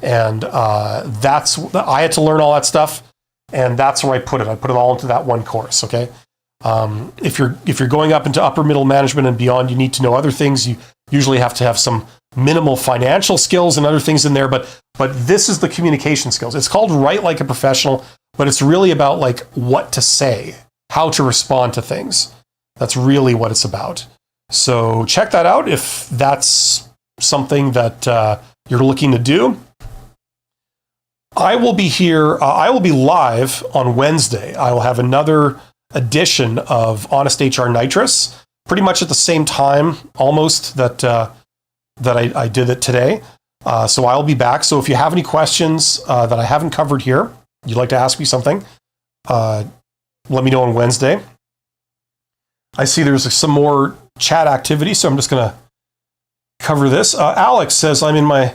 And I had to learn all that stuff. And that's where I put it. I put it all into that one course. Okay. If you're going up into upper middle management and beyond, you need to know other things. You usually have to have some minimal financial skills and other things in there, but this is the communication skills. It's called Write Like a Professional, but it's really about like what to say, how to respond to things. That's really what it's about. So check that out if that's something that you're looking to do. I will be here. I will be live on Wednesday. I will have another edition of Honest HR Nitrous, pretty much at the same time, almost that I did it today. So I'll be back. So if you have any questions that I haven't covered here, you'd like to ask me something, let me know on Wednesday. I see there's some more chat activity, so I'm just going to cover this. Alex says, I'm in my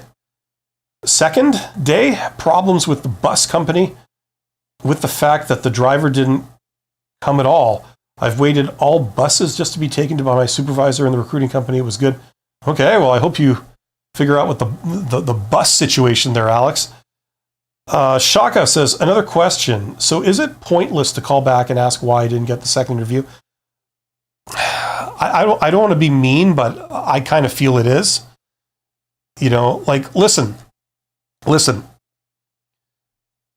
second day. Problems with the bus company with the fact that the driver didn't come at all. I've waited all buses just to be taken to by my supervisor in the recruiting company. It was good. Okay, well, I hope you figure out what the bus situation there, Alex. Shaka says, another question. So is it pointless to call back and ask why I didn't get the second interview? I don't want to be mean, but I kind of feel it is. Listen.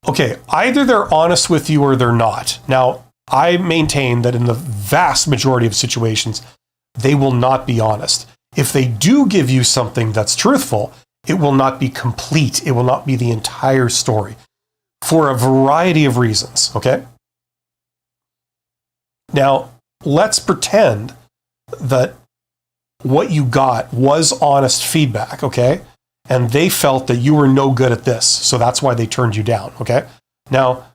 Okay, either they're honest with you or they're not. Now, I maintain that in the vast majority of situations, they will not be honest. If they do give you something that's truthful, it will not be complete. It will not be the entire story for a variety of reasons, okay? Now, let's pretend that what you got was honest feedback, okay? And they felt that you were no good at this, so that's why they turned you down, okay? Now,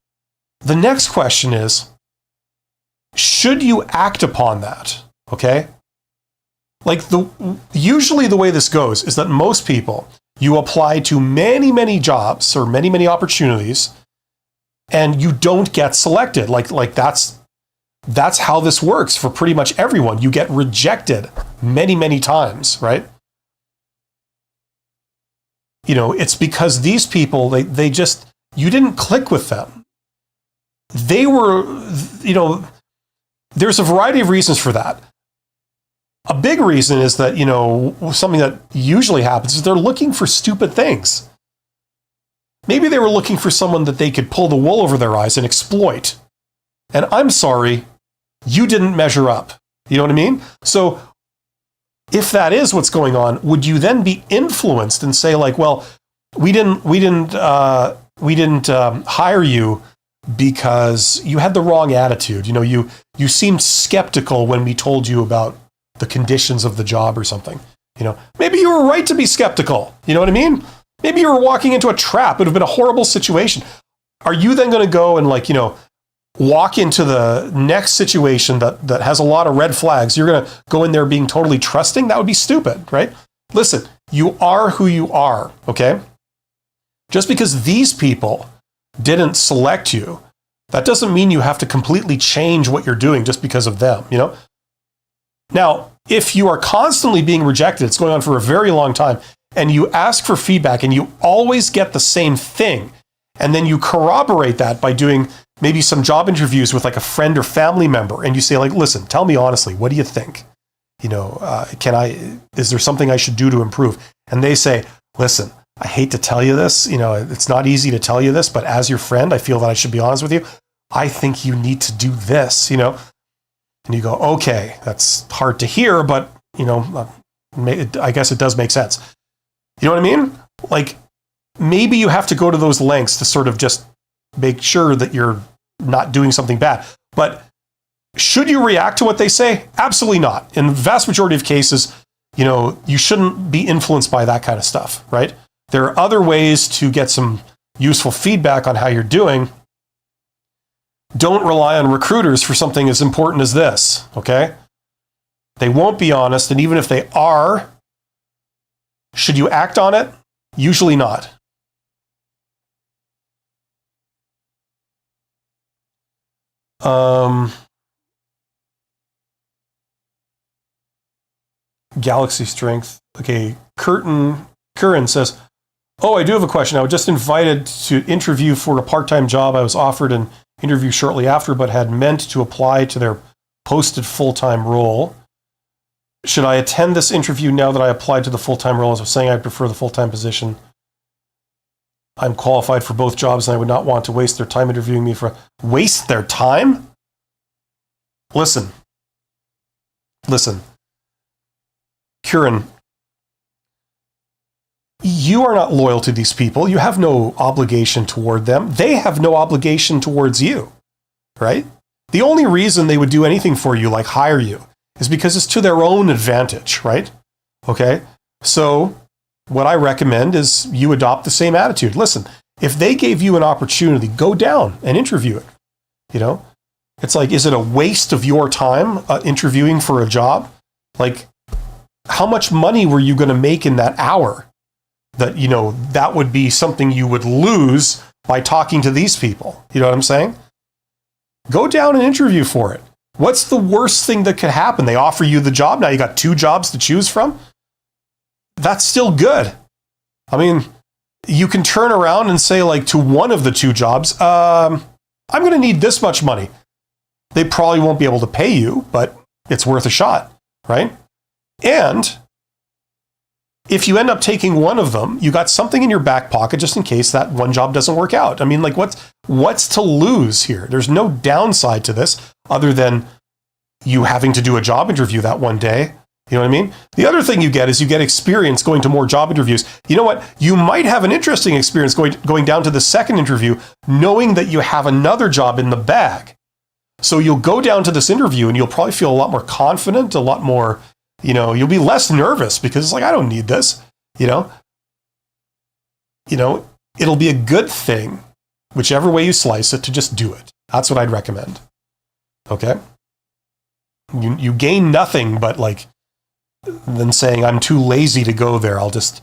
the next question is, should you act upon that, okay? Usually the way this goes is that most people, you apply to many, many jobs or many, many opportunities, and you don't get selected. That's how this works for pretty much everyone. You get rejected many, many times, right? It's because these people, they just, you didn't click with them. They were, there's a variety of reasons for that. A big reason is that, something that usually happens is they're looking for stupid things. Maybe they were looking for someone that they could pull the wool over their eyes and exploit. And I'm sorry, you didn't measure up. You know what I mean? So if that is what's going on, would you then be influenced and say well, we didn't hire you because you had the wrong attitude. You seemed skeptical when we told you about the conditions of the job or something. Maybe you were right to be skeptical. You know what I mean? Maybe you were walking into a trap. It would have been a horrible situation. Are you then going to go and walk into the next situation that has a lot of red flags? You're going to go in there being totally trusting? That would be stupid, right? Listen, you are who you are, okay? Just because these people didn't select you, that doesn't mean you have to completely change what you're doing just because of them, Now, if you are constantly being rejected, it's going on for a very long time, and you ask for feedback and you always get the same thing, and then you corroborate that by doing maybe some job interviews with a friend or family member, and you say listen, tell me honestly, what do you think? Is there something I should do to improve? And they say, listen, I hate to tell you this, it's not easy to tell you this, but as your friend, I feel that I should be honest with you. I think you need to do this, and you go, okay, that's hard to hear, but I guess it does make sense. You know what I mean? Like, maybe you have to go to those lengths to sort of just make sure that you're not doing something bad. But should you react to what they say? Absolutely not. In the vast majority of cases, you shouldn't be influenced by that kind of stuff, right? There are other ways to get some useful feedback on how you're doing. Don't rely on recruiters for something as important as this, okay? They won't be honest, and even if they are, should you act on it? Usually not. Galaxy Strength. Okay, Curran says, oh, I do have a question. I was just invited to interview for a part-time job. I was offered an interview shortly after, but had meant to apply to their posted full-time role. Should I attend this interview now that I applied to the full-time role? As I was saying, I prefer the full-time position. I'm qualified for both jobs, and I would not want to waste their time interviewing me for... Waste their time? Listen. Kieran, you are not loyal to these people. You have no obligation toward them. They have no obligation towards you, right? The only reason they would do anything for you, like hire you, is because it's to their own advantage, right? Okay? So what I recommend is you adopt the same attitude. Listen, if they gave you an opportunity, go down and interview it. It's like, is it a waste of your time interviewing for a job? Like, how much money were you going to make in that hour? That, that would be something you would lose by talking to these people. You know what I'm saying? Go down and interview for it. What's the worst thing that could happen? They offer you the job. Now you got 2 jobs to choose from. That's still good. I mean, you can turn around and say, like, to one of the 2 jobs, I'm going to need this much money. They probably won't be able to pay you, but it's worth a shot, right? And if you end up taking one of them, you got something in your back pocket just in case that one job doesn't work out. I mean, like, what's to lose here? There's no downside to this other than you having to do a job interview that one day. You know what I mean? The other thing you get is you get experience going to more job interviews. You know what? You might have an interesting experience going down to the second interview, knowing that you have another job in the bag. So you'll go down to this interview and you'll probably feel a lot more confident, a lot more, you'll be less nervous because it's like, I don't need this, it'll be a good thing, whichever way you slice it, to just do it. That's what I'd recommend. Okay? You gain nothing but than saying, I'm too lazy to go there. I'll just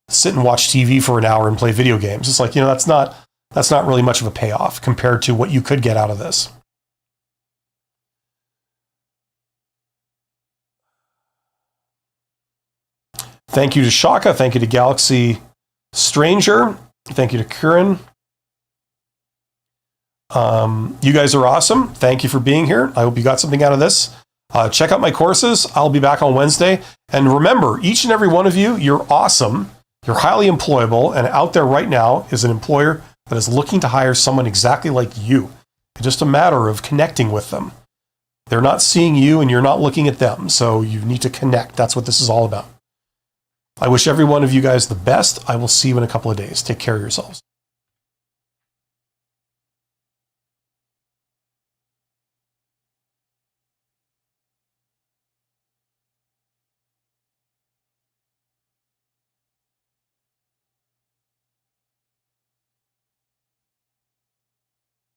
sit and watch TV for an hour and play video games. It's like, that's not really much of a payoff compared to what you could get out of this. Thank you to Shaka. Thank you to Galaxy Stranger. Thank you to Curran. You guys are awesome. Thank you for being here. I hope you got something out of this. Check out my courses. I'll be back on Wednesday. And remember, each and every one of you, you're awesome. You're highly employable. And out there right now is an employer that is looking to hire someone exactly like you. It's just a matter of connecting with them. They're not seeing you and you're not looking at them. So you need to connect. That's what this is all about. I wish every one of you guys the best. I will see you in a couple of days. Take care of yourselves.